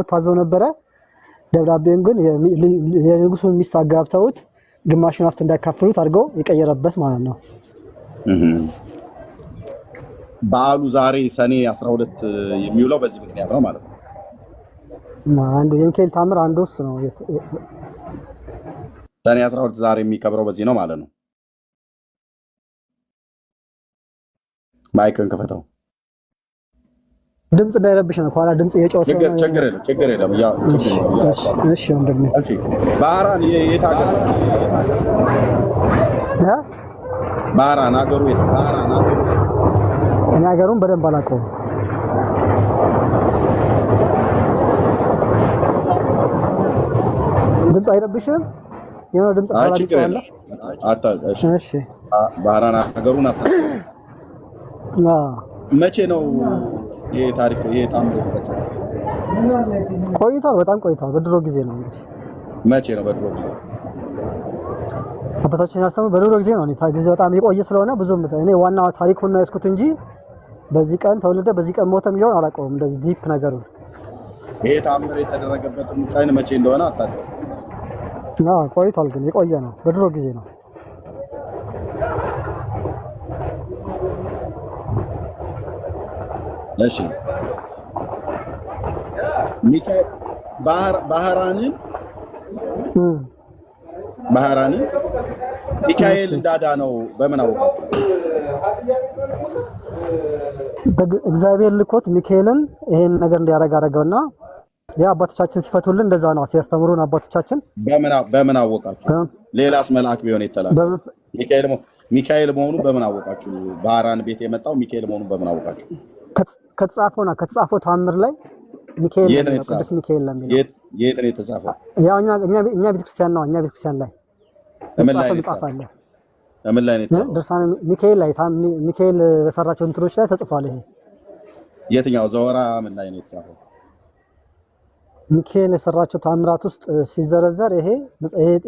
እንዲሞት ታዘው ነበረ። ደብዳቤውን ግን የንጉሱን ሚስት አጋብተውት ግማሹን ሀብት እንዳካፍሉት አድርገው የቀየረበት ማለት ነው። በዓሉ ዛሬ ሰኔ 12 የሚውለው በዚህ ምክንያት ነው ማለት ነው። አንዱ የሚካኤል ታምር አንዱ እሱ ነው። ሰኔ 12 ዛሬ የሚከብረው በዚህ ነው ማለት ነው። ማይክን ከፈተው ድምጽ እንዳይረብሽ ነው። ኋላ ድምጽ እየጮኸ ነው። ችግር የለም። እሺ ወንድሜ ባህራን የት ሀገር ባህራን ሀገሩ የት? እኔ ሀገሩን በደንብ አላውቀውም። ድምጽ አይረብሽም? የሆነ ድምጽ ካላለ እሺ ባህራን ሀገሩን መቼ ነው ይሄ ታሪክ ይሄ ታምር የተፈጸመው? ቆይቷል፣ በጣም ቆይቷል። በድሮ ጊዜ ነው እንግዲህ። መቼ ነው በድሮ ጊዜ? አባታችን ያስተምሩ በድሮ ጊዜ ነው። እኔ ጊዜ በጣም የቆየ ስለሆነ ብዙም እኔ ዋና ታሪኩን ነው ያስኩት እንጂ በዚህ ቀን ተወለደ በዚህ ቀን ሞተ የሚለውን አላውቀውም። እንደዚህ ዲፕ ነገሩ ይሄ ታምር የተደረገበት ቀን መቼ እንደሆነ አታውቅም? ቆይቷል፣ ግን የቆየ ነው። በድሮ ጊዜ ነው። እሺ ሚካኤል ባህራንን ሚካኤል እንዳዳነው በምን አወቃችሁ? እግዚአብሔር ልኮት ሚካኤልን ይሄን ነገር እንዲያደርግ አደረገውና ያ አባቶቻችን ሲፈቱልን እንደዛ ነው ሲያስተምሩን አባቶቻችን። በምን አወቃችሁ? ሌላስ መልአክ ቢሆን የተላከ ሚካኤል መሆኑን በምን አወቃችሁ? ባህራን ቤት የመጣው ሚካኤል መሆኑን በምን አወቃችሁ? ከተጻፈው ታምር ላይ ሚካኤል ነው፣ ቅዱስ ሚካኤል ነው የሚለው። የት ነው የተጻፈው? ያው እኛ ቤተክርስቲያን ነው፣ እኛ ቤተክርስቲያን ላይ ምን ላይ ተጻፈ? ምን ላይ ነው የተጻፈው? ድርሳነ ሚካኤል ላይ ሚካኤል በሰራቸው እንትሮች ላይ ተጽፏል። ይሄ የትኛው ዘወራ ምን ላይ ነው የተጻፈው? ሚካኤል የሰራቸው ታምራት ውስጥ ሲዘረዘር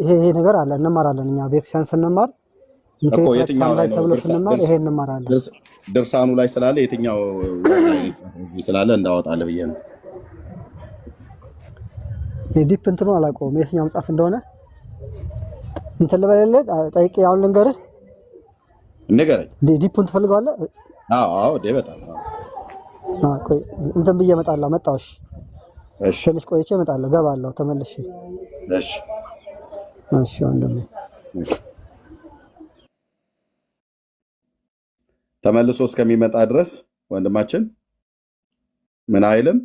ይሄ ነገር አለ፣ እንማራለን። እኛ ቤተክርስቲያን ስንማር እኮ የትኛው ላይ ተብሎ ስንማር ይሄ እንማራለን። ድርሳኑ ላይ ስላለ የትኛው ስላለ እንዳወጣለ ብዬ ነው። ዲፕ እንትኑ አላውቀውም የትኛው መጽሐፍ እንደሆነ እንትን ልበልልህ ጠይቄ አሁን ልንገርህ። ንገረኝ። ዲፑን ትፈልገዋለህ? አዎ በጣም ቆይ እንትን ብዬ እመጣለሁ። መጣሁ። እሺ ትንሽ ቆይቼ እመጣለሁ፣ ገባለሁ ተመልሼ። እሺ ወንድሜ ተመልሶ እስከሚመጣ ድረስ ወንድማችን ምን አይልም።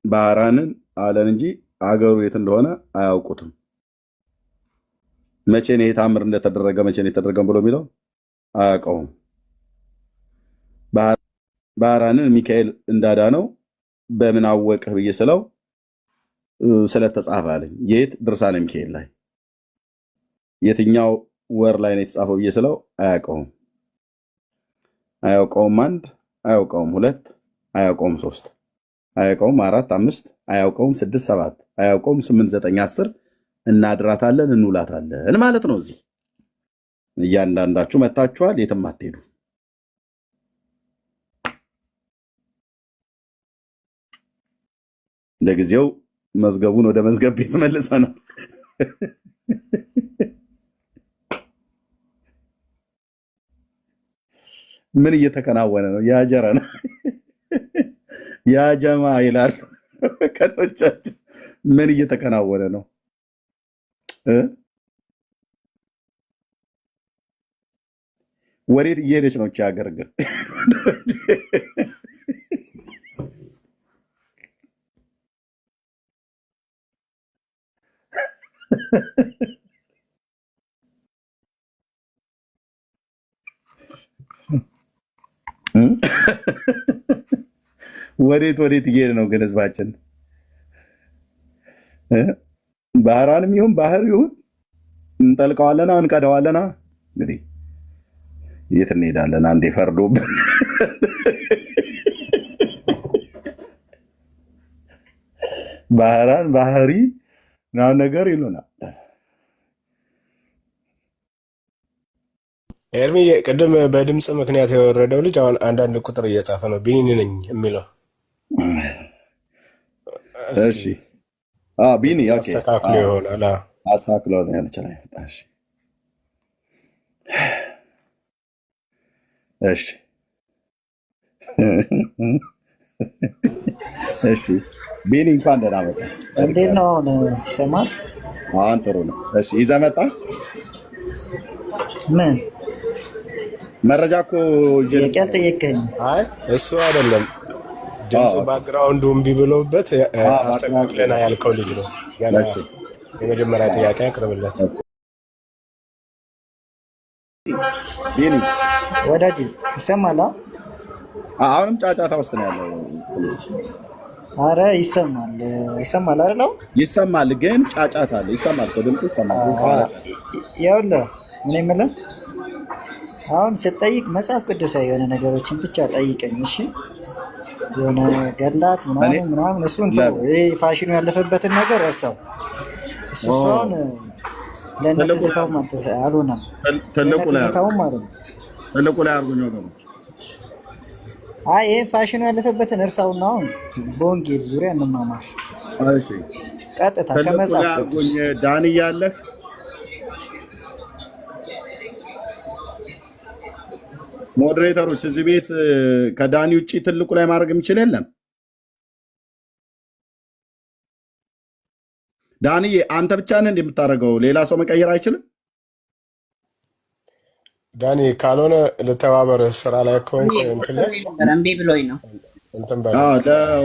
ባህራንን አለን እንጂ አገሩ የት እንደሆነ አያውቁትም። መቼ ነው ታምር እንደተደረገ መቼ ነው የተደረገው ብሎ የሚለው አያውቀውም። ባህራንን ሚካኤል እንዳዳነው በምን አወቅህ ብዬ ስለው ስለተጻፈ አለኝ። የት? ድርሳነ ሚካኤል ላይ። የትኛው ወር ላይ ነው የተጻፈው ብዬ ስለው አያውቀውም። አያውቀውም 1 አያውቀውም 2 አያውቀውም 3 አያውቀውም 4 5 አያውቀውም 6 7 አያውቀውም 8 9 10 እናድራታለን እንውላታለን ማለት ነው። እዚህ እያንዳንዳችሁ መታችኋል፣ የትም አትሄዱ። ለጊዜው መዝገቡን ወደ መዝገብ ቤት መልሰናል። ምን እየተከናወነ ነው? ያጀራ ነው ያጀማ ይላል ከቶቻችን። ምን እየተከናወነ ነው? ወዴት እየሄደች ነው እቺ ሀገር ግን? ወዴት እየሄደ ነው ግን ህዝባችን? ባህራንም ይሁን ባህር ይሁን እንጠልቀዋለና እንቀደዋለና እንግዲህ የት እንሄዳለን? አንዴ ፈርዶብን ባህራን ባህሪ ነው ነገር ይሉናል። ኤርሚ ቅድም በድምፅ ምክንያት የወረደው ልጅ አሁን አንዳንድ ቁጥር እየጻፈ ነው። ቢኒኒ ነኝ የሚለው እሺ ቢኒ ኦኬ አስተካክሎ ይሆናል። አስተካክሎ ነው ያለችው። እሺ እሺ እሺ ቢኒ እንኳን ደህና መጣ። እንዴት ነው አሁን ይሰማል? አሁን ጥሩ ነው። እሺ ይዘህ መጣ። ምን መረጃ እኮ ጥያቄ አልጠየቀኝም። አይ እሱ አይደለም ድምፁ ባክግራውንዱ እምቢ ብሎበት አስተካክለና ያልከው ልጅ ነው። ገና የመጀመሪያ ጥያቄ አቅርብለት። ቢኒ ወዳጅ ይሰማል? አሁንም ጫጫታ ውስጥ ነው ያለው። አረ ይሰማል አይደል? ይሰማል ግን ጫጫታ አለ። ይሰማል እኮ ድምፁ ይሰማል። ይኸውልህ እኔ የምልህ አሁን ስትጠይቅ መጽሐፍ ቅዱሳዊ የሆነ ነገሮችን ብቻ ጠይቀኝ እሺ። የሆነ ገላት ምናምን እሱን ተው። ይሄ ፋሽኑ ያለፈበትን ነገር እርሳው። እሱ አሁን ለነትዝታውም አልሆነም። ለነትዝታውም ማለት ነው። ትልቁ ላይ አድርጎኝ ወገኖች። አይ ይሄ ፋሽኑ ያለፈበትን እርሳውና አሁን በወንጌል ዙሪያ እንማማር። እሺ ቀጥታ ከመጽሐፍ ቅዱስ ዳኒ ያለህ ሞዴሬተሮች እዚህ ቤት ከዳኒ ውጭ ትልቁ ላይ ማድረግ የሚችል የለም። ዳኒ አንተ ብቻ ነህ እንደምታደርገው፣ ሌላ ሰው መቀየር አይችልም። ዳኒ ካልሆነ ልተባበር ስራ ላይ ከሆንኩ እንትን ላይ እምቢ ብሎኝ ነው እንትን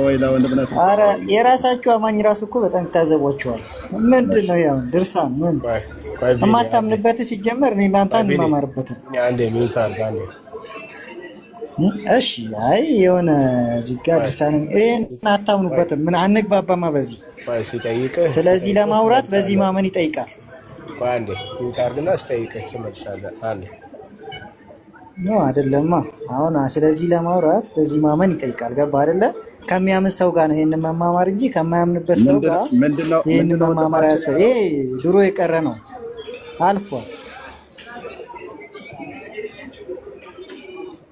ወይ ለወንድምነት ኧረ የራሳችሁ አማኝ ራሱ እኮ በጣም ይታዘቧቸዋል። ምንድን ነው ያው ድርሳን ምን የማታምንበት ሲጀመር እኔ እናንተ አንማማርበትም። አንዴ ሚዩት አድርግ አንዴ። እሺ አይ የሆነ እዚህ ጋር ድርሳን ይሄን አታምኑበትም። ምን አንግባባማ በዚህ ሲጠይቅህ፣ ስለዚህ ለማውራት በዚህ ማመን ይጠይቃል። አንዴ ሚዩት አድርግና ሲጠይቅህ ትመልሳለህ። አንዴ ኖ አይደለማ። አሁን ስለዚህ ለማውራት በዚህ ማመን ይጠይቃል። ገባ አይደለ? ከሚያምን ሰው ጋር ነው ይሄንን መማማር እንጂ ከማያምንበት ሰው ጋር ይሄንን መማማር ያሰው ይሄ ድሮ የቀረ ነው፣ አልፏል።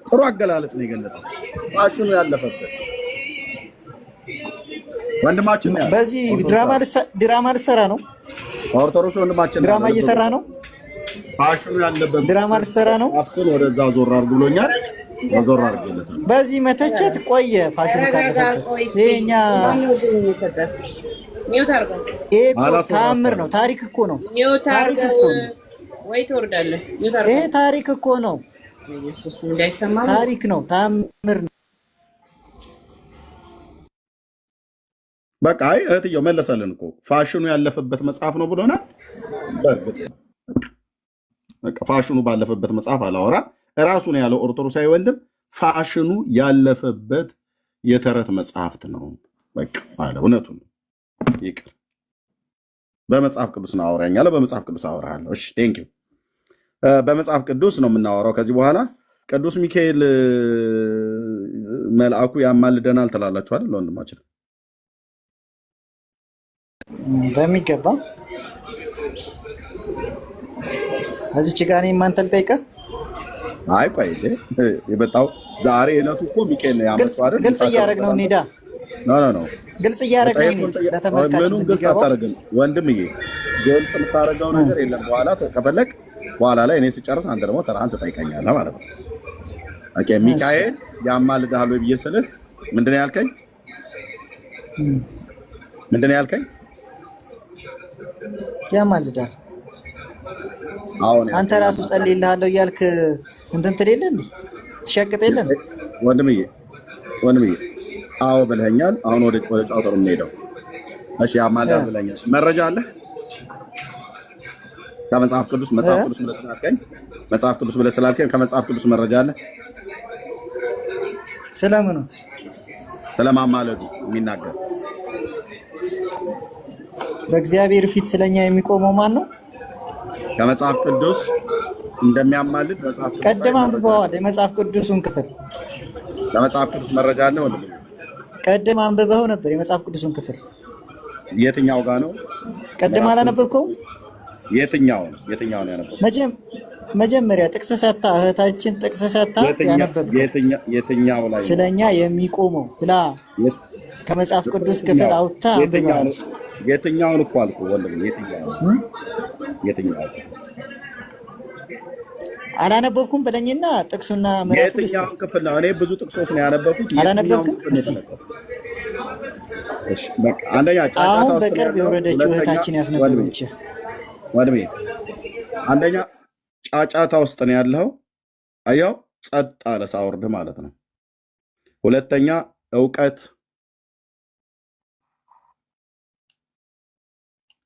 ጥሩ አገላለጽ ነው የገለጸው። ፋሽኑ ያለፈበት ወንድማችን ነው። በዚህ ድራማ ልሰራ ነው። ኦርቶዶክስ ወንድማችን ድራማ እየሰራ ነው። ፋሽኑ ያለበት ድራማ ልሰራ ነው። አፍኩን ወደዛ ዞር አድርግ ብሎኛል። ዞር አድርግለታል። በዚህ መተቸት ቆየ። ፋሽኑ ካለፈበት ይሄኛ ይሄ ታምር ነው። ታሪክ እኮ ነው። ታሪክ እኮ ነው። ወይ ትወርዳለህ። ይሄ ታሪክ እኮ ነው። ኢየሱስ እንዳይሰማ ታሪክ ነው። ታምር ነው። በቃ አይ እህትየው መለሰልን እኮ ፋሽኑ ያለፈበት መጽሐፍ ነው ብሎናል። በእርግጥ በቃ ፋሽኑ ባለፈበት መጽሐፍ አላወራ እራሱ ነው ያለው። ኦርቶዶክሳዊ ወንድም ፋሽኑ ያለፈበት የተረት መጽሐፍት ነው በቃ አለ። እውነቱን ነው። ይቅር በመጽሐፍ ቅዱስ ነው አወራኝ አለ። በመጽሐፍ ቅዱስ አወራለሁ። እሺ ቴንክ ዩ። በመጽሐፍ ቅዱስ ነው የምናወራው ከዚህ በኋላ። ቅዱስ ሚካኤል መልአኩ ያማልደናል ትላላችሁ አይደል ወንድማችን? በሚገባ እዚች ጋር እኔ ማንተ ልጠይቅህ። አይ ቆይ የመጣው ዛሬ እለቱ እኮ ሚካኤል ነው ያመጣው አይደል? ግልጽ እያደረግነው እንሂዳ። ኖ ግልጽ እያደረግነው እንሂድ ለተመልካቹ እንዲገባው። ወንድምዬ ግልጽ የምታደርገው ነገር የለም። በኋላ ከፈለግ በኋላ ላይ እኔ ስጨርስ አንተ ደግሞ ተራህን ትጠይቀኛለህ ማለት ነው። ኦኬ ሚካኤል ያማልድሃል ወይ ብዬ ስልህ ምንድን ነው ያልከኝ? ምንድን ነው ያልከኝ? ያማልዳል። አሁን አንተ ራሱ ጸልይልሃለሁ እያልክ እንትን ትል የለ እንዴ? ትሸቅጥ የለ እንዴ? ወንድምዬ አዎ ብለኸኛል። አሁን ወደ ጫውተሩ የምንሄደው እሺ። ያማልዳል ብለኸኛል። መረጃ አለ ከመጽሐፍ ቅዱስ? መጽሐፍ ቅዱስ ብለህ ስላልከኝ መጽሐፍ ቅዱስ ብለህ ስላልከኝ ከመጽሐፍ ቅዱስ መረጃ አለ? ስለምኑ? ስለማማለዱ የሚናገር በእግዚአብሔር ፊት ስለኛ የሚቆመው ማን ነው? ከመጽሐፍ ቅዱስ እንደሚያማልድ መጽሐፍ ቅዱስ ቀደም አንብበዋል። የመጽሐፍ ቅዱሱን ክፍል ከመጽሐፍ ቅዱስ መረጃ አለ ወንድም? ቀደም አንብበው ነበር የመጽሐፍ ቅዱስን ክፍል። የትኛው ጋር ነው? ቀደም አላነበብከው? የትኛው ነው ያነበብከው? መጀመሪያ ጥቅስ ሰታ እህታችን ጥቅስ ሰታ ያነበብከው የትኛው ላይ ስለኛ የሚቆመው ብላ ከመጽሐፍ ቅዱስ ክፍል አውጥታ አንብበሃል። የትኛውን እኮ አልኩ ወንድም፣ የትኛውን አላነበብኩም በለኝና ጥቅሱና ምዕራፉ ልስጥ። የትኛውን ክፍል ነው? እኔ ብዙ ጥቅሶች ነው ያነበብኩት። አላነበብኩም? አንደኛ አሁን በቅርብ የወረደችው እህታችን ያስነበበች ወንድሜ፣ አንደኛ ጫጫታ ውስጥ ነው ያለው። አያው ጸጥ አለ ሳወርድ ማለት ነው። ሁለተኛ እውቀት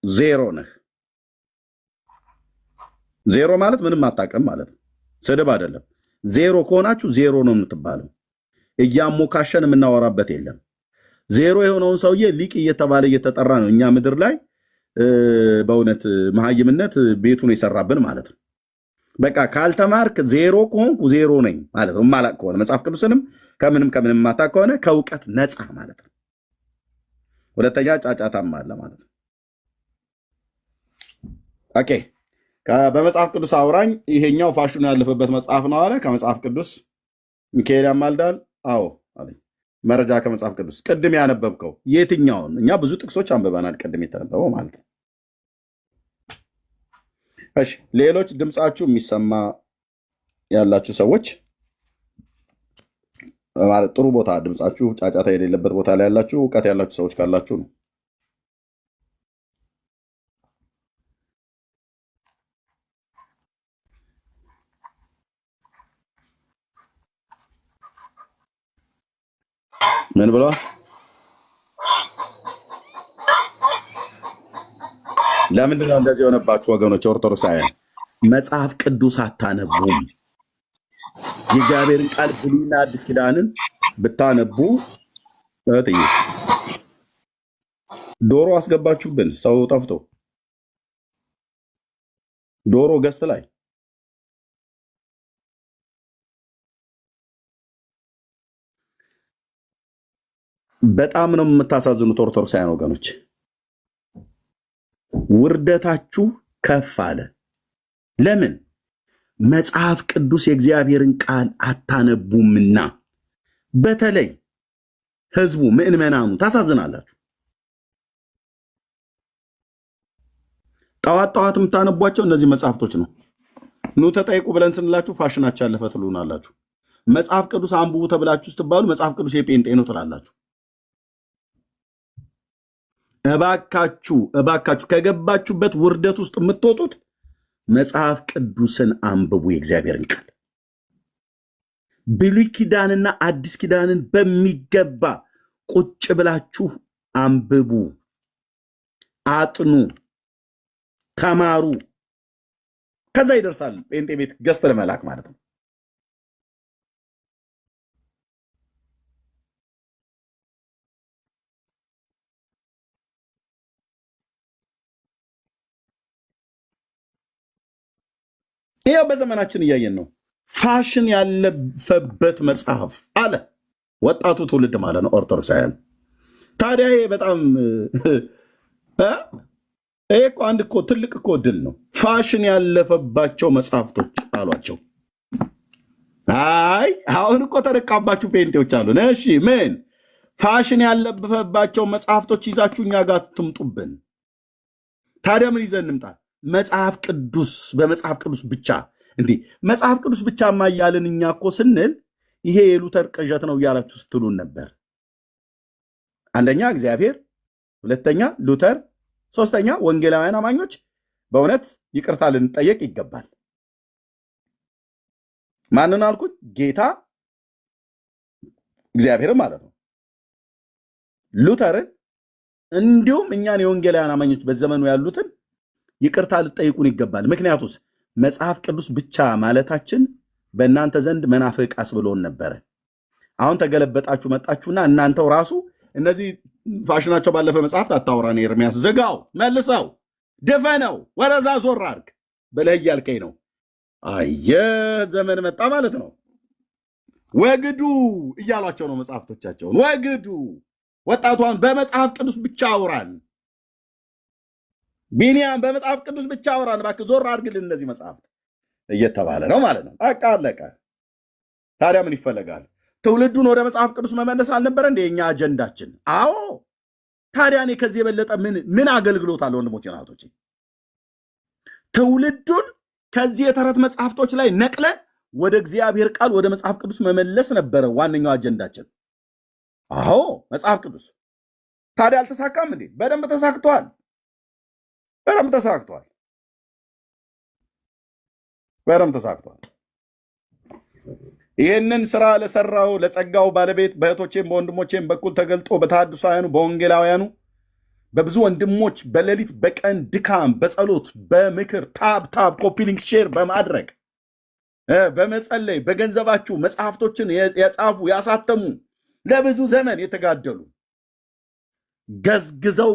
ዜሮ ነህ። ዜሮ ማለት ምንም አታውቅም ማለት ነው። ስድብ አይደለም። ዜሮ ከሆናችሁ ዜሮ ነው የምትባለው። እያሞካሸን የምናወራበት የለም። ዜሮ የሆነውን ሰውዬ ሊቅ እየተባለ እየተጠራ ነው እኛ ምድር ላይ። በእውነት መሀይምነት ቤቱን የሰራብን ማለት ነው። በቃ ካልተማርክ ዜሮ ከሆንኩ ዜሮ ነኝ ማለት ነው። ማላቅ ከሆነ መጽሐፍ ቅዱስንም ከምንም ማታ ከሆነ ከእውቀት ነፃ ማለት ነው። ሁለተኛ ጫጫታም አለ ማለት ነው። ኦኬ፣ በመጽሐፍ ቅዱስ አውራኝ። ይሄኛው ፋሽኑ ያለፈበት መጽሐፍ ነው አለ። ከመጽሐፍ ቅዱስ ሚካኤል ያማልዳል። አዎ አለኝ። መረጃ ከመጽሐፍ ቅዱስ ቅድም ያነበብከው የትኛውን? እኛ ብዙ ጥቅሶች አንብበናል፣ ቅድም የተነበበው ማለት ነው። እሺ፣ ሌሎች ድምፃችሁ የሚሰማ ያላችሁ ሰዎች ማለት ጥሩ ቦታ ድምፃችሁ ጫጫታ የሌለበት ቦታ ላይ ያላችሁ እውቀት ያላችሁ ሰዎች ካላችሁ ነው። ምን ብሏል? ለምንድን ነው እንደዚህ የሆነባችሁ ወገኖች? ኦርቶዶክሳውያን መጽሐፍ ቅዱስ አታነቡም። የእግዚአብሔርን ቃል ብሉይና አዲስ ኪዳንን ብታነቡ እህትዬ፣ ዶሮ አስገባችሁብን። ሰው ጠፍቶ ዶሮ ገስት ላይ በጣም ነው የምታሳዝኑት ኦርቶዶክሳውያን ወገኖች። ውርደታችሁ ከፍ አለ። ለምን? መጽሐፍ ቅዱስ የእግዚአብሔርን ቃል አታነቡምና። በተለይ ህዝቡ ምዕመናኑ ታሳዝናላችሁ። ጠዋት ጠዋት የምታነቧቸው እነዚህ መጽሐፍቶች ነው። ኑ ተጠይቁ ብለን ስንላችሁ ፋሽናቸው ያለፈ ትሉናላችሁ። መጽሐፍ ቅዱስ አንብቡ ተብላችሁ ስትባሉ መጽሐፍ ቅዱስ የጴንጤ ነው ትላላችሁ። እባካችሁ ከገባችሁበት ውርደት ውስጥ የምትወጡት መጽሐፍ ቅዱስን አንብቡ። የእግዚአብሔርን ቃል ብሉይ ኪዳንና አዲስ ኪዳንን በሚገባ ቁጭ ብላችሁ አንብቡ፣ አጥኑ፣ ተማሩ። ከዛ ይደርሳል ጴንጤ ቤት ገዝተ ለመላክ ማለት ነው። ይሄው በዘመናችን እያየን ነው። ፋሽን ያለፈበት መጽሐፍ አለ ወጣቱ ትውልድ ማለት ነው ኦርቶዶክሳውያን። ታዲያ ይሄ በጣም ይሄ እኮ አንድ እኮ ትልቅ እኮ ድል ነው። ፋሽን ያለፈባቸው መጽሐፍቶች አሏቸው። አይ አሁን እኮ ተደቃባችሁ ፔንቴዎች አሉ። እሺ ምን ፋሽን ያለፈባቸው መጽሐፍቶች ይዛችሁ እኛ ጋር ትምጡብን? ታዲያ ምን ይዘን እንምጣ? መጽሐፍ ቅዱስ በመጽሐፍ ቅዱስ ብቻ እንዲህ መጽሐፍ ቅዱስ ብቻ ማያልን እኛ እኮ ስንል ይሄ የሉተር ቅዠት ነው እያላችሁ ስትሉን ነበር። አንደኛ እግዚአብሔር፣ ሁለተኛ ሉተር፣ ሶስተኛ ወንጌላውያን አማኞች በእውነት ይቅርታ ልንጠየቅ ይገባል። ማንን አልኩኝ? ጌታ እግዚአብሔር ማለት ነው። ሉተርን እንዲሁም እኛን የወንጌላውያን አማኞች በዘመኑ ያሉትን ይቅርታ ልጠይቁን ይገባል። ምክንያቱስ መጽሐፍ ቅዱስ ብቻ ማለታችን በእናንተ ዘንድ መናፍቅ አስብሎን ነበረ። አሁን ተገለበጣችሁ መጣችሁና እናንተው ራሱ እነዚህ ፋሽናቸው ባለፈ መጽሐፍት አታውራን፣ ኤርሚያስ ዝጋው፣ መልሰው፣ ድፈነው፣ ወደዛ ዞር አድርግ ብለህ እያልከኝ ነው። አየ ዘመን መጣ ማለት ነው። ወግዱ እያሏቸው ነው መጽሐፍቶቻቸውን። ወግዱ ወጣቷን በመጽሐፍ ቅዱስ ብቻ አውራን፣ ቢኒያም በመጽሐፍ ቅዱስ ብቻ አውራን፣ እባክህ ዞር አድርግልን እነዚህ መጽሐፍት እየተባለ ነው ማለት ነው። በቃ አለቀ። ታዲያ ምን ይፈለጋል? ትውልዱን ወደ መጽሐፍ ቅዱስ መመለስ አልነበረ እንደ የኛ አጀንዳችን? አዎ። ታዲያ እኔ ከዚህ የበለጠ ምን አገልግሎት አለ? ወንድሞቼ ናቶቼ፣ ትውልዱን ከዚህ የተረት መጽሐፍቶች ላይ ነቅለን ወደ እግዚአብሔር ቃል ወደ መጽሐፍ ቅዱስ መመለስ ነበረ ዋነኛው አጀንዳችን። አዎ መጽሐፍ ቅዱስ። ታዲያ አልተሳካም እንዴ? በደንብ ተሳክቷል። በደንብ ተሳክቷል። በደንብ ተሳክቷል። ይህንን ስራ ለሰራው ለጸጋው ባለቤት በእህቶቼም በወንድሞቼም በኩል ተገልጦ በተሐድሶአውያኑ በወንጌላውያኑ በብዙ ወንድሞች በሌሊት በቀን ድካም በጸሎት በምክር ታብ ኮፒ ሊንክ ሼር በማድረግ በመጸለይ በገንዘባችሁ መጽሐፍቶችን የጻፉ ያሳተሙ ለብዙ ዘመን የተጋደሉ ገዝግዘው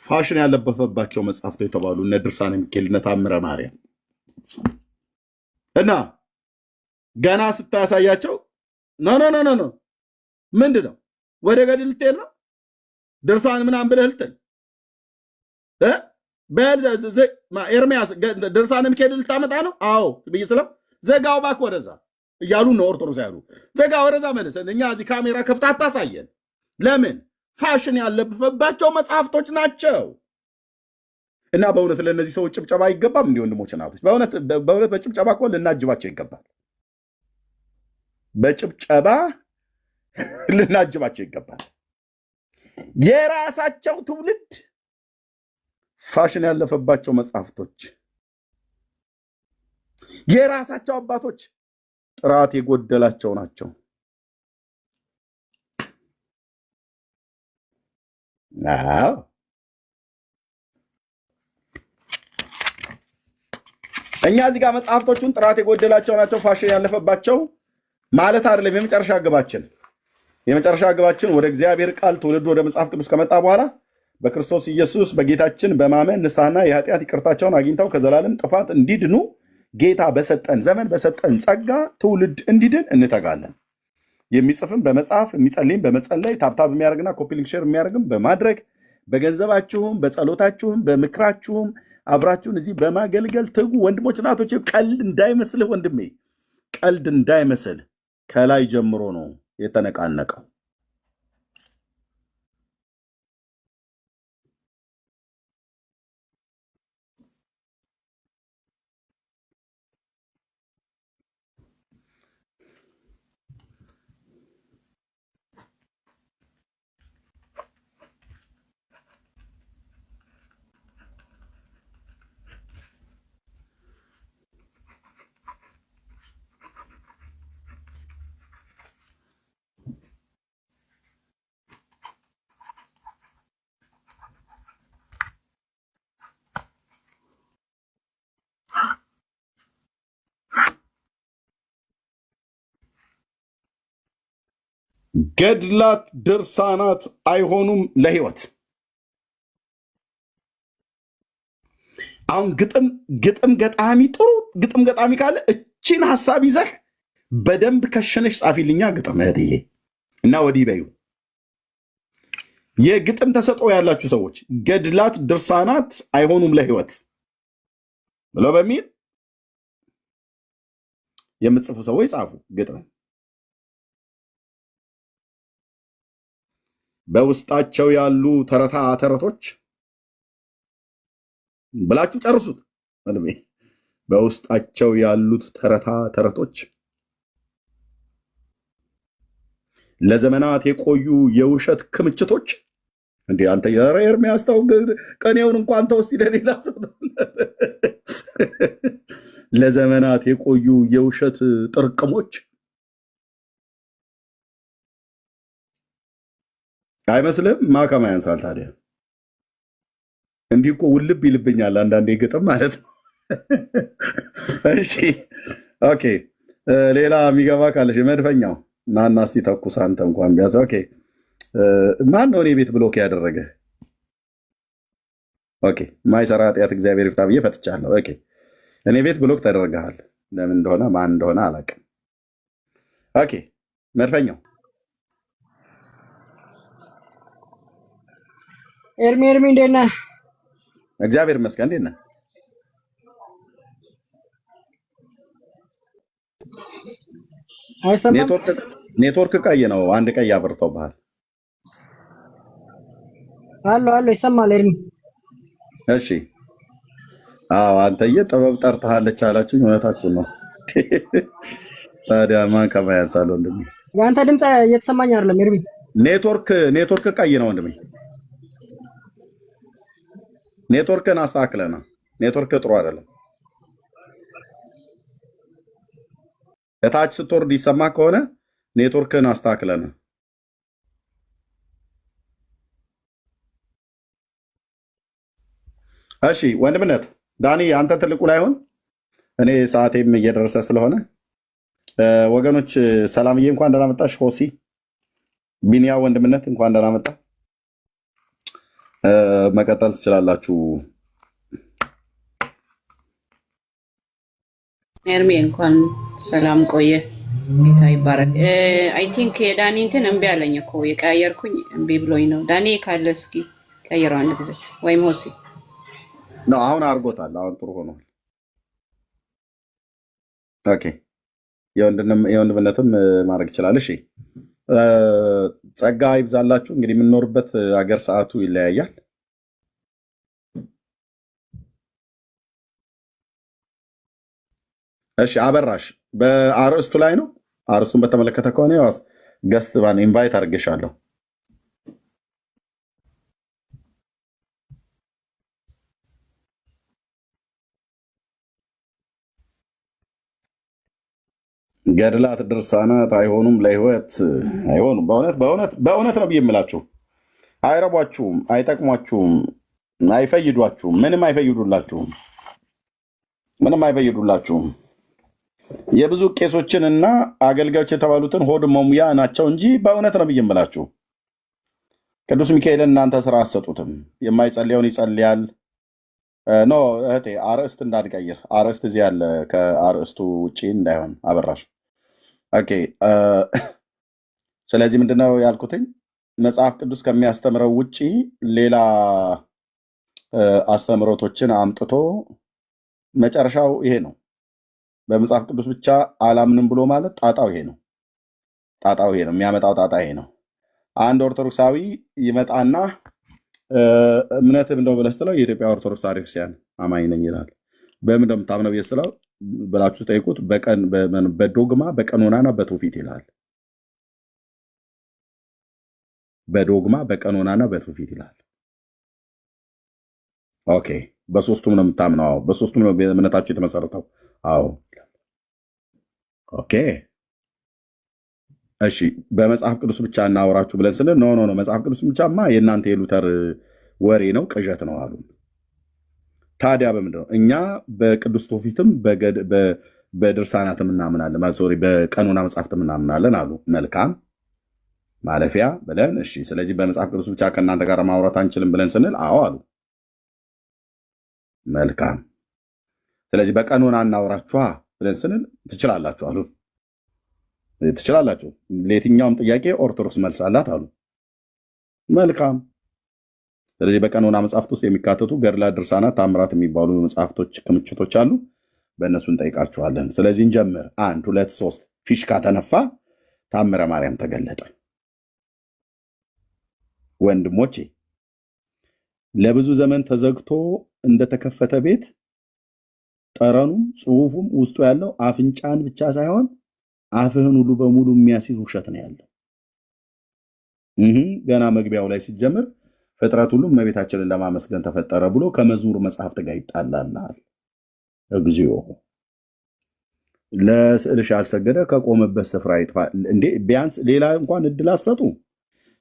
ፋሽን ያለበፈባቸው መጽሐፍቶች የተባሉ እነ ድርሳነ ሚካኤል እነ ታምረ ማርያም እና ገና ስታሳያቸው ኖ ምንድን ነው ወደ ገድል ልትሄድ ነው ድርሳን ምናምን ብለህ ልትል ኤርሚያስ ድርሳነ ሚካኤል ልታመጣ ነው? አዎ ብዬ ስለው ዘጋው እባክህ ወደዛ እያሉ ነው ኦርቶዶክስ ያሉ። ዘጋ ወደዛ መልሰን እኛ እዚህ ካሜራ ከፍታ አታሳየን። ለምን? ፋሽን ያለበፈባቸው መጽሐፍቶች ናቸው። እና በእውነት ለእነዚህ ሰዎች ጭብጨባ አይገባም? እንዲህ ወንድሞች እናቶች፣ በእውነት በጭብጨባ እኮ ልናጅባቸው ይገባል። በጭብጨባ ልናጅባቸው ይገባል። የራሳቸው ትውልድ ፋሽን ያለፈባቸው መጽሐፍቶች፣ የራሳቸው አባቶች ጥራት የጎደላቸው ናቸው። አዎ እኛ እዚህ ጋር መጽሐፍቶቹን ጥራት የጎደላቸው ናቸው ፋሽን ያለፈባቸው ማለት አይደለም። የመጨረሻ ግባችን ወደ እግዚአብሔር ቃል ትውልዱ ወደ መጽሐፍ ቅዱስ ከመጣ በኋላ በክርስቶስ ኢየሱስ በጌታችን በማመን ንስሐና የኃጢአት ይቅርታቸውን አግኝተው ከዘላለም ጥፋት እንዲድኑ ጌታ በሰጠን ዘመን በሰጠን ጸጋ ትውልድ እንዲድን እንተጋለን። የሚጽፍም በመጽሐፍ የሚጸልይም በመጸለይ ታብታብ የሚያደርግና ኮፒ ሊንክ ሼር የሚያደርግም በማድረግ በገንዘባችሁም በጸሎታችሁም በምክራችሁም አብራችሁን እዚህ በማገልገል ትጉ። ወንድሞች እናቶች፣ ቀልድ እንዳይመስልህ ወንድሜ፣ ቀልድ እንዳይመስል ከላይ ጀምሮ ነው የተነቃነቀው። ገድላት ድርሳናት አይሆኑም ለሕይወት። አሁን ግጥም ገጣሚ ጥሩ ግጥም ገጣሚ ካለ እቺን ሐሳብ ይዘህ በደንብ ከሸነሽ ጻፊልኛ ግጥም እህትዬ እና ወዲህ በዩ። የግጥም ተሰጥኦ ያላችሁ ሰዎች ገድላት ድርሳናት አይሆኑም ለሕይወት ብሎ በሚል የምትጽፉ ሰዎች ጻፉ ግጥም። በውስጣቸው ያሉ ተረታ ተረቶች ብላችሁ ጨርሱት። በውስጣቸው ያሉት ተረታ ተረቶች ለዘመናት የቆዩ የውሸት ክምችቶች። እንዴ አንተ ኤርሚያስ ተው፣ ቀኔውን እንኳን ተው እስቲ ለሌላ ሰው። ለዘመናት የቆዩ የውሸት ጥርቅሞች አይመስልም? ማከማ ያንሳል ታዲያ። እንዲህ እኮ ውልብ ይልብኛል አንዳንዴ ግጥም ማለት ነው። እሺ ኦኬ፣ ሌላ የሚገባ ካለሽ መድፈኛው ናና እስቲ ተኩስ አንተ እንኳን ቢያዝ። ኦኬ ማን ነው እኔ ቤት ብሎክ ያደረገ? ኦኬ ማይሰራ ኃጢአት እግዚአብሔር ይፍታ ብዬ ፈትቻለሁ። ኦኬ እኔ ቤት ብሎክ ተደርገሃል። ለምን እንደሆነ ማን እንደሆነ አላውቅም። ኦኬ መድፈኛው ኤርሚ እንዴት ነህ? እግዚአብሔር ይመስገን። እንዴት ነህ? አይሰማም? ኔትወርክ ቀይ ነው። አንድ ቀይ አብርተውብሃል። አሎ ይሰማል ኤርሚ? እሺ አዎ፣ አንተዬ ጥበብ ጠርተሃለች አላችሁኝ። እውነታችሁን ነው። ታዲያ ማን ከማን ያንሳል ወንድሜ? የአንተ ድምፅ እየተሰማኝ አይደለም ኤርሚ። ኔትወርክ ቀይ ነው ወንድሜ። ኔትወርክን አስተካክለና። ኔትወርክ ጥሩ አይደለም። እታች ስትወርድ ይሰማ ከሆነ ኔትወርክን አስተካክለና። እሺ ወንድምነት ዳኒ፣ አንተ ትልቁ ላይ ሆን። እኔ ሰዓቴም እየደረሰ ስለሆነ ወገኖች፣ ሰላምዬ እንኳን ደህና መጣሽ። ሆሲ ቢኒያ ወንድምነት እንኳን ደህና መጣ። መቀጠል ትችላላችሁ። ኤርሚ እንኳን ሰላም ቆየ። ጌታ ይባረክ። አይ ቲንክ የዳኒ እንትን እምቢ አለኝ እኮ የቀያየርኩኝ እምቢ ብሎኝ ነው። ዳኒ ካለ እስኪ ቀይረው አንድ ጊዜ ወይም ሆሲ ነው። አሁን አድርጎታል። አሁን ጥሩ ሆኗል። ኦኬ፣ የወንድምነትም ማድረግ ይችላል። እሺ፣ ጸጋ ይብዛላችሁ። እንግዲህ የምንኖርበት አገር ሰዓቱ ይለያያል። እሺ፣ አበራሽ በአርዕስቱ ላይ ነው። አርዕስቱን በተመለከተ ከሆነ ገስት ባን ኢንቫይት አድርጌሻለሁ። ገድላት ድርሳናት አይሆኑም፣ ለህይወት አይሆኑም። በእውነት ነው ብዬ የምላችሁ። አይረቧችሁም፣ አይጠቅሟችሁም፣ አይፈይዷችሁም፣ ምንም አይፈይዱላችሁም። የብዙ ቄሶችን እና አገልጋዮች የተባሉትን ሆድ መሙያ ናቸው እንጂ በእውነት ነው ብዬ የምላችሁ። ቅዱስ ሚካኤልን እናንተ ስራ አትሰጡትም። የማይጸልየውን ይጸልያል። ኖ እህቴ፣ አርዕስት እንዳንቀይር። አርዕስት እዚህ ያለ ከአርዕስቱ ውጭ እንዳይሆን አበራሽ። ኦኬ። ስለዚህ ምንድነው ያልኩትኝ? መጽሐፍ ቅዱስ ከሚያስተምረው ውጭ ሌላ አስተምሮቶችን አምጥቶ መጨረሻው ይሄ ነው። በመጽሐፍ ቅዱስ ብቻ አላምንም ብሎ ማለት ጣጣው ይሄ ነው። የሚያመጣው ጣጣ ይሄ ነው። አንድ ኦርቶዶክሳዊ ይመጣና እምነትህ ምንድነው ብለህ ስትለው የኢትዮጵያ ኦርቶዶክስ ተዋሕዶ ክርስቲያን አማኝ ነኝ ይላል። በምን እንደምታምነው ብዬ ስትለው ብላችሁ ጠይቁት። በዶግማ በቀኖናና በትውፊት ይላል። በዶግማ በቀኖናና በትውፊት ይላል። ኦኬ፣ በሶስቱም ነው የምታምነው? አዎ። በሶስቱም ነው እምነታችሁ የተመሰረተው? አዎ። ኦኬ፣ እሺ። በመጽሐፍ ቅዱስ ብቻ እናወራችሁ ብለን ስንል ኖ መጽሐፍ ቅዱስ ብቻማ የእናንተ የሉተር ወሬ ነው፣ ቅዠት ነው አሉ። ታዲያ በምንድን ነው? እኛ በቅዱስ ትውፊትም በድርሳናትም እናምናለን፣ ሶሪ በቀኖና መጽሐፍትም እናምናለን አሉ። መልካም ማለፊያ ብለን እሺ፣ ስለዚህ በመጽሐፍ ቅዱስ ብቻ ከእናንተ ጋር ማውራት አንችልም ብለን ስንል አዎ አሉ። መልካም፣ ስለዚህ በቀኖና እናውራችኋ ብለን ስንል ትችላላችሁ አሉ። ትችላላችሁ፣ ለየትኛውም ጥያቄ ኦርቶዶክስ መልስ አላት አሉ። መልካም፣ ስለዚህ በቀኖና መጽሐፍት ውስጥ የሚካተቱ ገድላት፣ ድርሳናት፣ ታምራት የሚባሉ መጽሐፍቶች ክምችቶች አሉ። በእነሱ እንጠይቃችኋለን። ስለዚህ እንጀምር። 1 2 3 ፊሽካ ተነፋ፣ ታምረ ማርያም ተገለጠ። ወንድሞቼ፣ ለብዙ ዘመን ተዘግቶ እንደተከፈተ ቤት ጠረኑም ጽሑፉም ውስጡ ያለው አፍንጫን ብቻ ሳይሆን አፍህን ሁሉ በሙሉ የሚያስይዝ ውሸት ነው ያለው። ገና መግቢያው ላይ ሲጀምር ፍጥረት ሁሉ እመቤታችንን ለማመስገን ተፈጠረ ብሎ ከመዝሙር መጽሐፍት ጋር ይጣላል። እግዚኦ፣ ለስዕልሽ ያልሰገደ ከቆመበት ስፍራ ይጥፋ። እንዴ ቢያንስ ሌላ እንኳን እድል አሰጡ።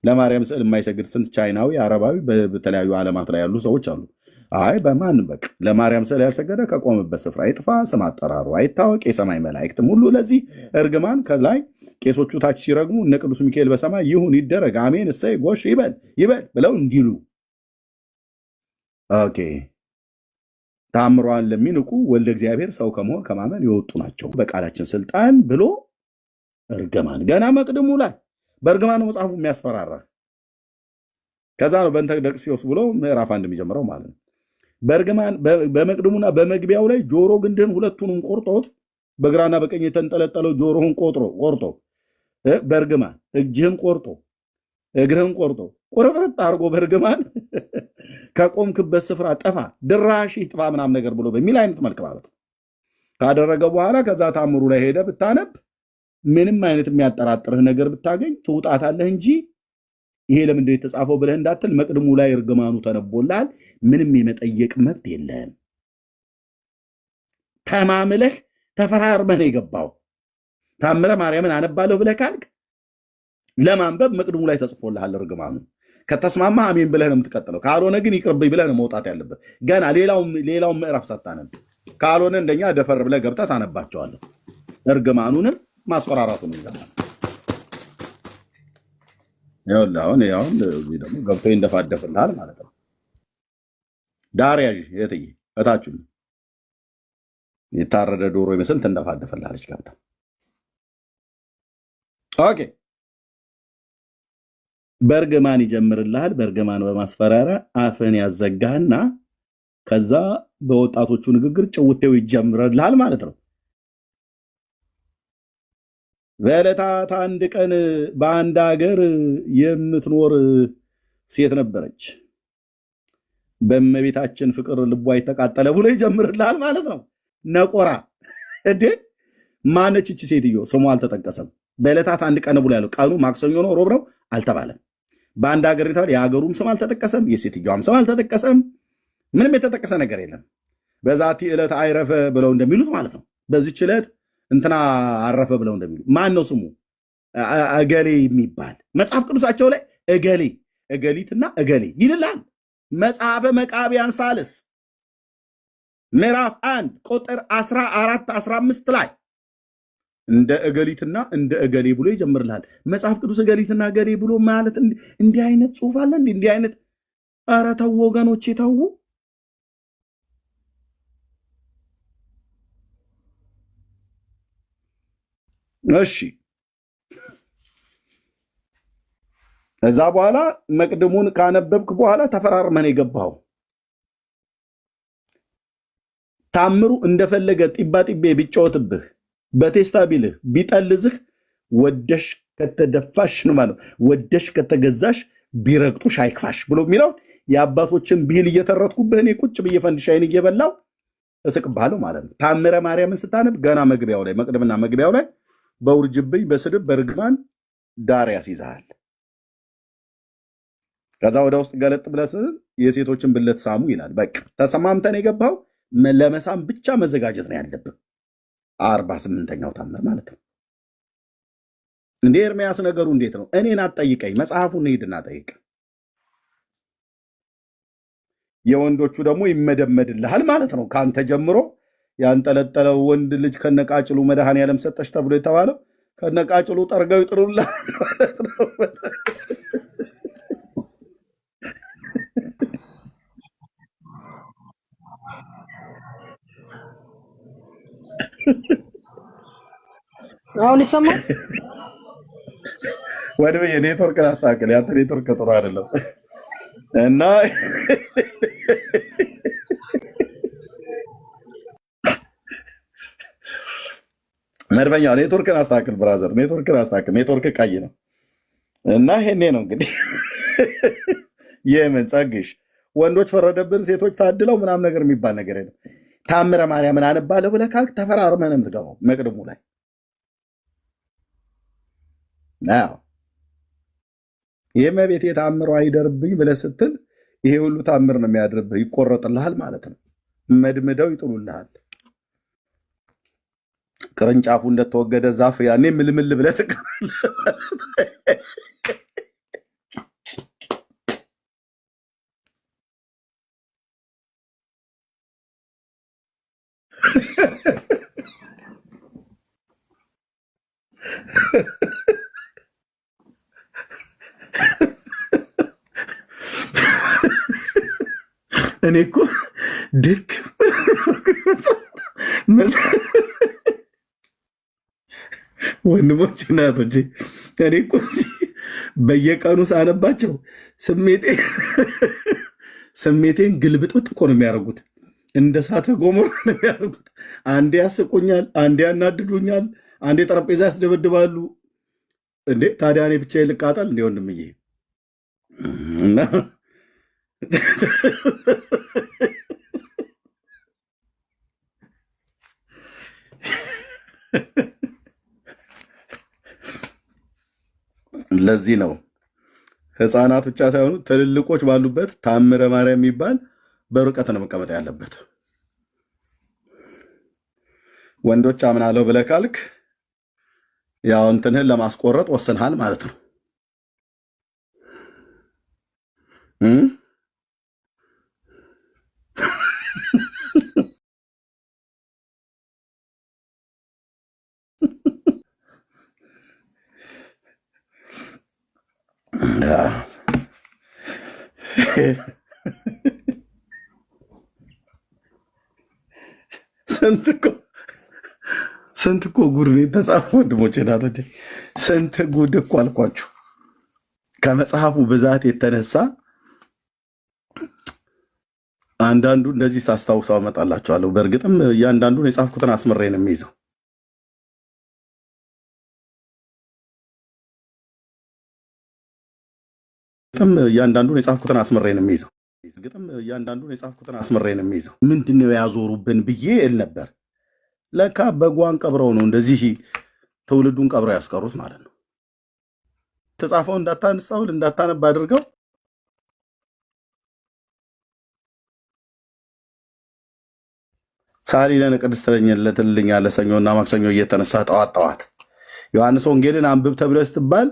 ለማርያም ስዕል የማይሰግድ ስንት ቻይናዊ፣ አረባዊ፣ በተለያዩ ዓለማት ላይ ያሉ ሰዎች አሉ። አይ በማንም በቃ ለማርያም ስዕል ያልሰገደ ከቆመበት ስፍራ ይጥፋ፣ ስም አጠራሩ አይታወቅ፣ የሰማይ መላእክትም ሁሉ ለዚህ እርግማን ከላይ ቄሶቹ ታች ሲረግሙ እነ ቅዱስ ሚካኤል በሰማይ ይሁን ይደረግ አሜን እሰይ ጎሽ ይበል ብለው እንዲሉ። ኦኬ፣ ታምሯን ለሚንቁ ወልደ እግዚአብሔር ሰው ከመሆን ከማመን የወጡ ናቸው በቃላችን ስልጣን ብሎ እርግማን ገና መቅድሙ ላይ በእርግማኑ መጽሐፉ የሚያስፈራራ። ከዛ ነው በእንተ ደቅሲዮስ ብሎ ምዕራፍ 1 የሚጀምረው ማለት ነው። በእርግማን በመቅድሙና በመግቢያው ላይ ጆሮ ግንድን ሁለቱንም ቆርጦት በግራና በቀኝ የተንጠለጠለው ጆሮህን ቆርጦ በእርግማን እጅህን ቆርጦ እግርህን ቆርጦ ቁርጥርጥ አድርጎ በእርግማን ከቆምክበት ስፍራ ጠፋ ድራሽ ጥፋ ምናምን ነገር ብሎ በሚል አይነት መልክ ማለት ነው ካደረገ በኋላ ከዛ ታምሩ ላይ ሄደ ብታነብ ምንም አይነት የሚያጠራጥርህ ነገር ብታገኝ ትውጣታለህ እንጂ ይሄ ለምንድነው የተጻፈው ብለህ እንዳትል መቅድሙ ላይ እርግማኑ ተነቦልሃል። ምንም የመጠየቅ መብት የለህም። ተማምለህ ተፈራርመህ ነው የገባው። ታምረ ማርያምን አነባለሁ ብለህ ካልክ ለማንበብ መቅድሙ ላይ ተጽፎልሃል እርግማኑ። ከተስማማ አሜን ብለህ ነው የምትቀጥለው። ካልሆነ ግን ይቅርብኝ ብለህ ነው መውጣት ያለበት። ገና ሌላው ምዕራፍ ሳታነብ ካልሆነ እንደኛ ደፈር ብለህ ገብተህ ታነባቸዋለህ። እርግማኑንም ማስፈራራቱን ይዘናል። አሁን ደግሞ ገብቶ ይንደፋደፍልሃል ማለት ነው። ዳርያዥ የትዬ እታችሁ የታረደ ዶሮ ይመስል ትንደፋደፍልሃለች ገብታ። ኦኬ በእርግማን ይጀምርልሃል። በእርግማን በማስፈራሪያ አፍህን ያዘጋህና ከዛ በወጣቶቹ ንግግር ጭውቴው ይጀምርልሃል ማለት ነው። በዕለታት አንድ ቀን በአንድ ሀገር የምትኖር ሴት ነበረች። በእመቤታችን ፍቅር ልቧ የተቃጠለ ብሎ ይጀምርልሃል ማለት ነው። ነቆራ እንዴ! ማነች እቺ ሴትዮ? ስሙ አልተጠቀሰም። በዕለታት አንድ ቀን ብሎ ያለው ቀኑ ማክሰኞ ነው ሮብ ነው አልተባለም። በአንድ ሀገር የተባለ የሀገሩም ስም አልተጠቀሰም፣ የሴትዮዋም ስም አልተጠቀሰም። ምንም የተጠቀሰ ነገር የለም። በዛቲ ዕለት አይረፈ ብለው እንደሚሉት ማለት ነው። በዚች ዕለት እንትና አረፈ ብለው እንደሚሉ ማን ነው ስሙ? እገሌ የሚባል መጽሐፍ ቅዱሳቸው ላይ እገሌ እገሊትና እገሌ ይልላል። መጽሐፈ መቃብያን ሳልስ ምዕራፍ 1 ቁጥር 14-15 ላይ እንደ እገሊትና እንደ እገሌ ብሎ ይጀምርልሃል መጽሐፍ ቅዱስ። እገሊትና እገሌ ብሎ ማለት እንዲህ አይነት ጽሑፍ አለ እንዲህ አይነት። ኧረ ተው ወገኖቼ ተው። እሺ እዛ በኋላ መቅድሙን ካነበብክ በኋላ ተፈራርመን የገባው ታምሩ እንደፈለገ ጢባ ጢቤ ቢጫወትብህ በቴስታ ቢልህ ቢጠልዝህ ወደሽ ከተደፋሽ ነው ማለት ወደሽ ከተገዛሽ ቢረግጡሽ አይክፋሽ ብሎ የሚለው የአባቶችን ብሂል እየተረትኩብህ እኔ ቁጭ ብዬ ፈንድሻዬን እየበላው እስቅብሃለሁ ማለት ነው። ታምረ ማርያምን ስታነብ ገና መግቢያው ላይ መቅደምና መግቢያው ላይ በውርጅብኝ በስድብ በርግማን ዳር ያስይዝሃል። ከዛ ወደ ውስጥ ገለጥ ብለህ የሴቶችን ብልት ሳሙ ይላል። በቃ ተሰማምተን የገባው ለመሳም ብቻ መዘጋጀት ነው ያለብን። 48ኛው ታምር ማለት ነው። እንዴ ኤርምያስ ነገሩ እንዴት ነው? እኔን አትጠይቀኝ፣ መጽሐፉን ሄድና ጠይቅ። የወንዶቹ ደግሞ ይመደመድልሃል ማለት ነው። ከአንተ ጀምሮ ያንጠለጠለው ወንድ ልጅ ከነቃጭሉ መድኃኔዓለም ሰጠች ተብሎ የተባለው ከነቃጭሉ ጠርገው ይጥሩልሃል ማለት ነው። አሁን ይሰማል? ወደ የኔትወርክን አስተካክል። ያንተ ኔትወርክ ጥሩ አይደለም እና መድበኛው ኔትወርክን አስተካክል ብራዘር፣ ኔትወርክን አስተካክል። ኔትወርክ ቀይ ነው እና ይሄኔ ነው እንግዲህ የምን ጸግሽ ወንዶች ፈረደብን ሴቶች ታድለው ምናምን ነገር የሚባል ነገር የለም። ታምረ ማርያምን አነባለሁ ብለህ ካልክ ተፈራርመህ ነው የምትገባው መቅድሙ ላይ። አዎ የእመቤቴ ታምሯ አይደርብኝ ብለህ ስትል ይሄ ሁሉ ታምር ነው የሚያድርብህ። ይቆረጥልሃል ማለት ነው። መድምደው ይጥሉልሃል። ቅርንጫፉ እንደተወገደ ዛፍ ያኔ ምልምል ብለህ ትቀራለህ። እኔ እኮ ድክ ወንድሞች እናቶች፣ እኔ እኮ በየቀኑ ሳነባቸው ስሜቴን ግልብጥብጥ እኮ ነው የሚያደርጉት። እንደ እሳተ ገሞራ ነው የሚያደርጉት። አንዴ ያስቁኛል፣ አንዴ ያናድዱኛል፣ አንዴ ጠረጴዛ ያስደበድባሉ። እንዴ ታዲያ እኔ ብቻዬን ልቃጠል እንዴ ወንድምዬ? እና ለዚህ ነው ህፃናት ብቻ ሳይሆኑ ትልልቆች ባሉበት ታምረ ማርያም የሚባል በርቀት ነው መቀመጥ ያለበት። ወንዶች አምናለሁ ብለህ ካልክ ያው እንትንህን ለማስቆረጥ ወስንሃል ማለት ነው። ስንት እኮ ጉድ ነው የተጻፈው ወንድሞቼ እናቶቼ፣ ስንት ጉድ እኮ አልኳችሁ። ከመጽሐፉ ብዛት የተነሳ አንዳንዱ እንደዚህ ሳስታውሰው አመጣላችኋለሁ። በእርግጥም እያንዳንዱን የጻፍኩትን አስምሬ ነው የሚይዘው። እያንዳንዱን የጻፍኩትን አስምሬ ነው የሚይዘው። ምንድነው ያዞሩብን ብዬ እል ነበር። ለካ በጓን ቀብረው ነው እንደዚህ ትውልዱን ቀብረው ያስቀሩት ማለት ነው። ተጻፈው እንዳታነሳው እንዳታነብ አድርገው ሳሊ ለነ ቅድስት ለትልኛ ለሰኞና ማክሰኞ እየተነሳ ጠዋት ዮሐንስ ወንጌልን አንብብ ተብለህ ስትባል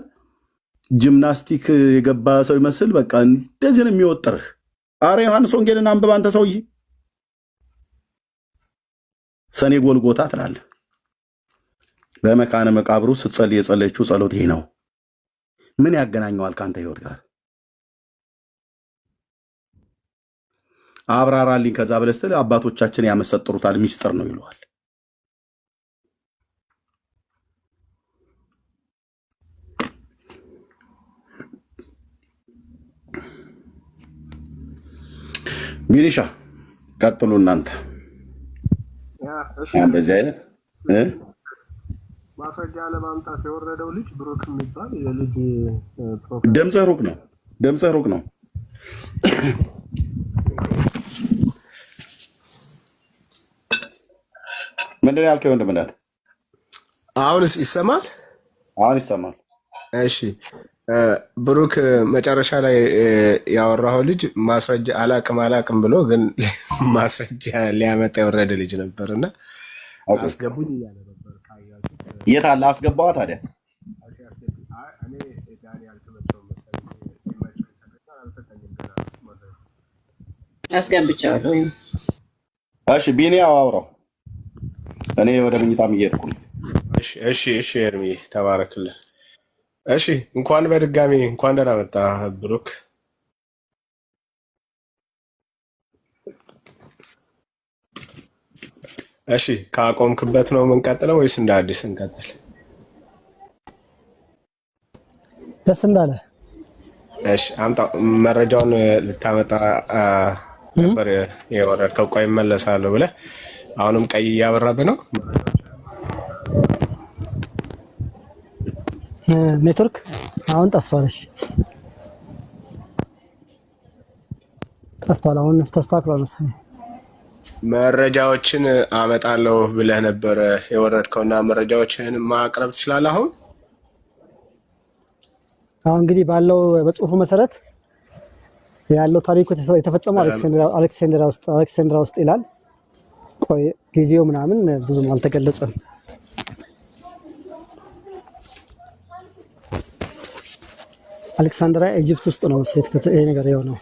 ጂምናስቲክ የገባ ሰው ይመስል በቃ እንደዚህ ነው የሚወጥርህ። አረ ዮሐንስ ወንጌልን አንብብ አንተ ሰውዬ። ሰኔ ጎልጎታ ትላለህ። በመካነ መቃብሩ ስትጸልይ የጸለየችው ጸሎት ይሄ ነው። ምን ያገናኘዋል ከአንተ ህይወት ጋር? አብራራልኝ። ከዛ ብለህ ስትል አባቶቻችን ያመሰጥሩታል፣ ሚስጥር ነው ይለዋል። ሚሊሻ ቀጥሉ እናንተ። በዚህ አይነት ማስረጃ ለማምጣት የወረደው ልጅ ብሩክ የሚባል የልጅ ድምፅህ ሩቅ ነው። ምንድን ያልከው ወንድምነት? አሁንስ ይሰማል? አሁን ይሰማል። እሺ ብሩክ መጨረሻ ላይ ያወራው ልጅ ማስረጃ አላቅም ብሎ ግን ማስረጃ ሊያመጣ የወረደ ልጅ ነበርና አስገቡኝ እያለ ነበር። የት አለ አስገባዋ ታዲያ? አስገብቻለሁ። እሺ ቢኒያው አውራው፣ እኔ ወደ መኝታም እየሄድኩ ነው። እሺ ኤርሚ ተባረክልን። እሺ እንኳን በድጋሚ እንኳን ደህና መጣ ብሩክ። እሺ ካቆምክበት ነው የምንቀጥለው ወይስ እንደ አዲስ እንቀጥል? ደስ እንዳለ። እሺ አምጣ መረጃውን ልታመጣ ነበር የወረድከው። ቆይ እመለሳለሁ ብለህ አሁንም ቀይ እያበራብህ ነው። ኔትወርክ አሁን ጠፍቷል። አሁን ተስተካክሏል መሰለኝ። መረጃዎችን አመጣለሁ ብለህ ነበር የወረድከውና መረጃዎችን ማቅረብ ትችላለህ አሁን? እንግዲህ ባለው በጽሁፉ መሰረት ያለው ታሪኩ የተፈጸመው አሌክሳንድራ ውስጥ ይላል። ቆይ ጊዜው ምናምን ብዙም አልተገለጸም። አሌክሳንድሪያ ኢጂፕት ውስጥ ነው ይሄ ነገር የሆነው።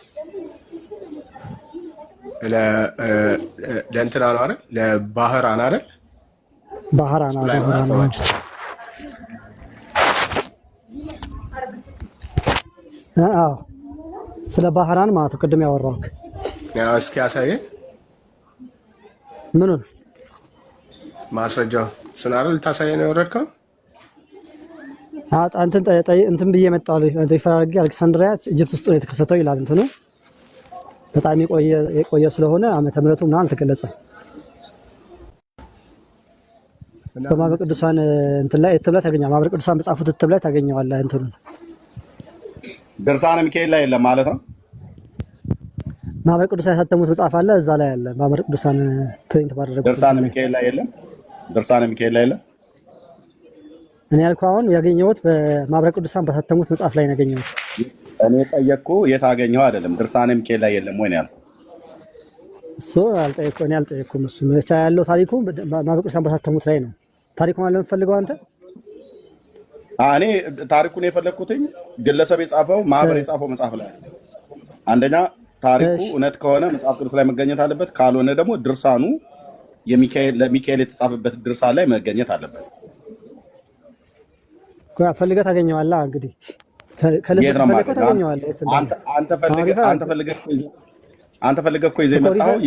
ለእንትና ነው አይደል? ለባህራን አይደል? ባህራን አዎ፣ ስለ ባህራን ማለት ነው። ቅድም ያወራሁት እስኪ ያሳየን ምኑን ማስረጃው እሱን አይደል ልታሳየን የወረድከው? እንትን ብዬ መጣሁ። ሪፈር አድርጌ አሌክሳንድሪያ ኢጂፕት ውስጥ ነው የተከሰተው ይላል እንትኑ። በጣም የቆየ ስለሆነ ዓመተ ምሕረቱ ምናምን አልተገለጸም። በማኅበረ ቅዱሳን እንትን ላይ እትም ላይ ታገኘዋለህ። ማኅበረ ቅዱሳን በጻፉት እትም ላይ ታገኘዋለህ። እንትኑን ድርሳነ ሚካኤል ላይ የለም ማለት ነው። ማኅበረ ቅዱሳን ያሳተሙት መጽሐፍ አለ፣ እዛ ላይ አለ። ማኅበረ ቅዱሳን ፕሪንት ባደረጉት ድርሳነ ሚካኤል ላይ የለም። ድርሳነ ሚካኤል ላይ የለም። እኔ ያልኩህ አሁን ያገኘሁት በማኅበረ ቅዱሳን ባሳተሙት መጽሐፍ ላይ ነው ያገኘሁት። እኔ ጠየቅኩህ የት አገኘኸው አይደለም። ድርሳነ ሚካኤል ላይ የለም ወይ ነው ያልኩህ። እሱ እኔ አልጠየቅኩም። እሱ ብቻ ያለው ታሪኩ ማኅበረ ቅዱሳን ባሳተሙት ላይ ነው። ታሪኩን አለ የምትፈልገው አንተ? እኔ ታሪኩን የፈለግኩትኝ ግለሰብ የጻፈው ማህበር የጻፈው መጽሐፍ ላይ አንደኛ ታሪኩ እውነት ከሆነ መጽሐፍ ቅዱስ ላይ መገኘት አለበት። ካልሆነ ደግሞ ድርሳኑ ለሚካኤል የተጻፈበት ድርሳን ላይ መገኘት አለበት። ፈልገህ ታገኘዋለህ። እንግዲህ ከልብ ታገኘዋለህ። አንተ ፈልገህ እኮ ይዘህ የመጣኸው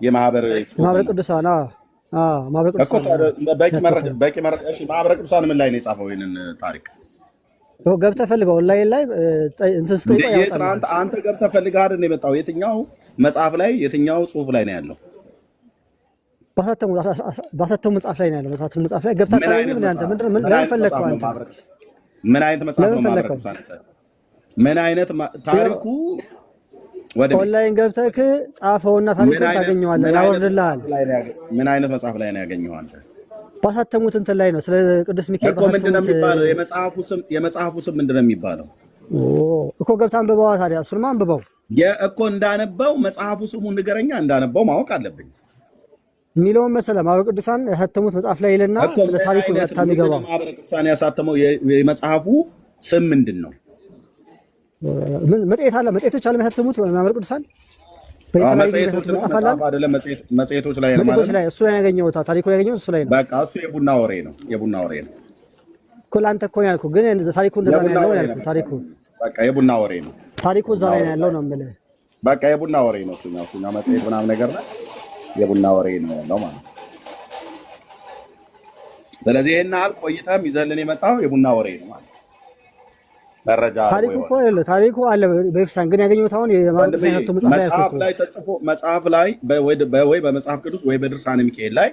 የማህበር ቅዱሳን በቂ መረጃ። ማህበረ ቅዱሳን ምን ላይ ነው የጻፈው ይህንን ታሪክ? ገብተህ ፈልገው ኦንላይን ላይ አንተ ገብተህ ፈልገህ አይደል የመጣው? የትኛው መጽሐፍ ላይ የትኛው ጽሁፍ ላይ ነው ያለው? ባሳተሙ መጽሐፍ ላይ ነው ያለው። ባሳተሙ መጽሐፍ ላይ ገብተህ ታገኘ። ምን ፈለግከው አንተ? ምን አይነት መጽሐፍ ነው ማህበረ ቅዱሳን? ምን አይነት ታሪኩ ኦንላይን ገብተህ ጻፈውና ታሪኩን ታገኘዋለህ፣ ያወርድልሃል። ምን አይነት መጽሐፍ ላይ ነው ያገኘኸው አንተ? ባሳተሙት እንትን ላይ ነው። ስለ ቅዱስ ሚካኤል እኮ ምንድን ነው የሚባለው? የመጽሐፉ ስም ምንድን ነው የሚባለው? እኮ ገብተህ አንብበዋ። ታዲያ እሱንማ አንብበው እኮ እንዳነበው መጽሐፉ ስሙን ንገረኛ። እንዳነበው ማወቅ አለብኝ። የሚለውን መሰለህ ማኅበረ ቅዱሳን ያሳተሙት መጽሐፍ ላይ ይልና ስለ ታሪኩ ነው የሚገባው። ማኅበረ ቅዱሳን ያሳተመው የመጽሐፉ ስም ምንድን ነው? መጽሔት አለ፣ መጽሔቶች አለ ያሳተሙት ማኅበረ ቅዱሳን መጽሔቶች ላይ ነው ማለት ነው። እሱ ላይ ያገኘሁት ታሪኩ ላይ ያገኘሁት እሱ ላይ ነው። በቃ እሱ የቡና ወሬ ነው። የቡና ወሬ ነው እኮ ለአንተ እኮ ነው ያልኩህ። ግን ታሪኩ እንደዛ ነው ያለው ያልኩህ። ታሪኩ በቃ የቡና ወሬ ነው። ታሪኩ እዛ ላይ ነው ያለው ነው የምልህ። በቃ የቡና ወሬ ነው። እሱኛው መጽሔት ምናምን ነገር ላይ የቡና ወሬ ነው ያለው ማለት ነው። ስለዚህ ይሄን ያህል ቆይተህም ይዘህልን የመጣው የቡና ወሬ ነው ማለት ነው። መረጃ ታሪኩ አለ በኤክሳን ግን ያገኘሁት አሁን መጽሐፍ ላይ ወይ በመጽሐፍ ቅዱስ ወይ በድርሳነ ሚካኤል ላይ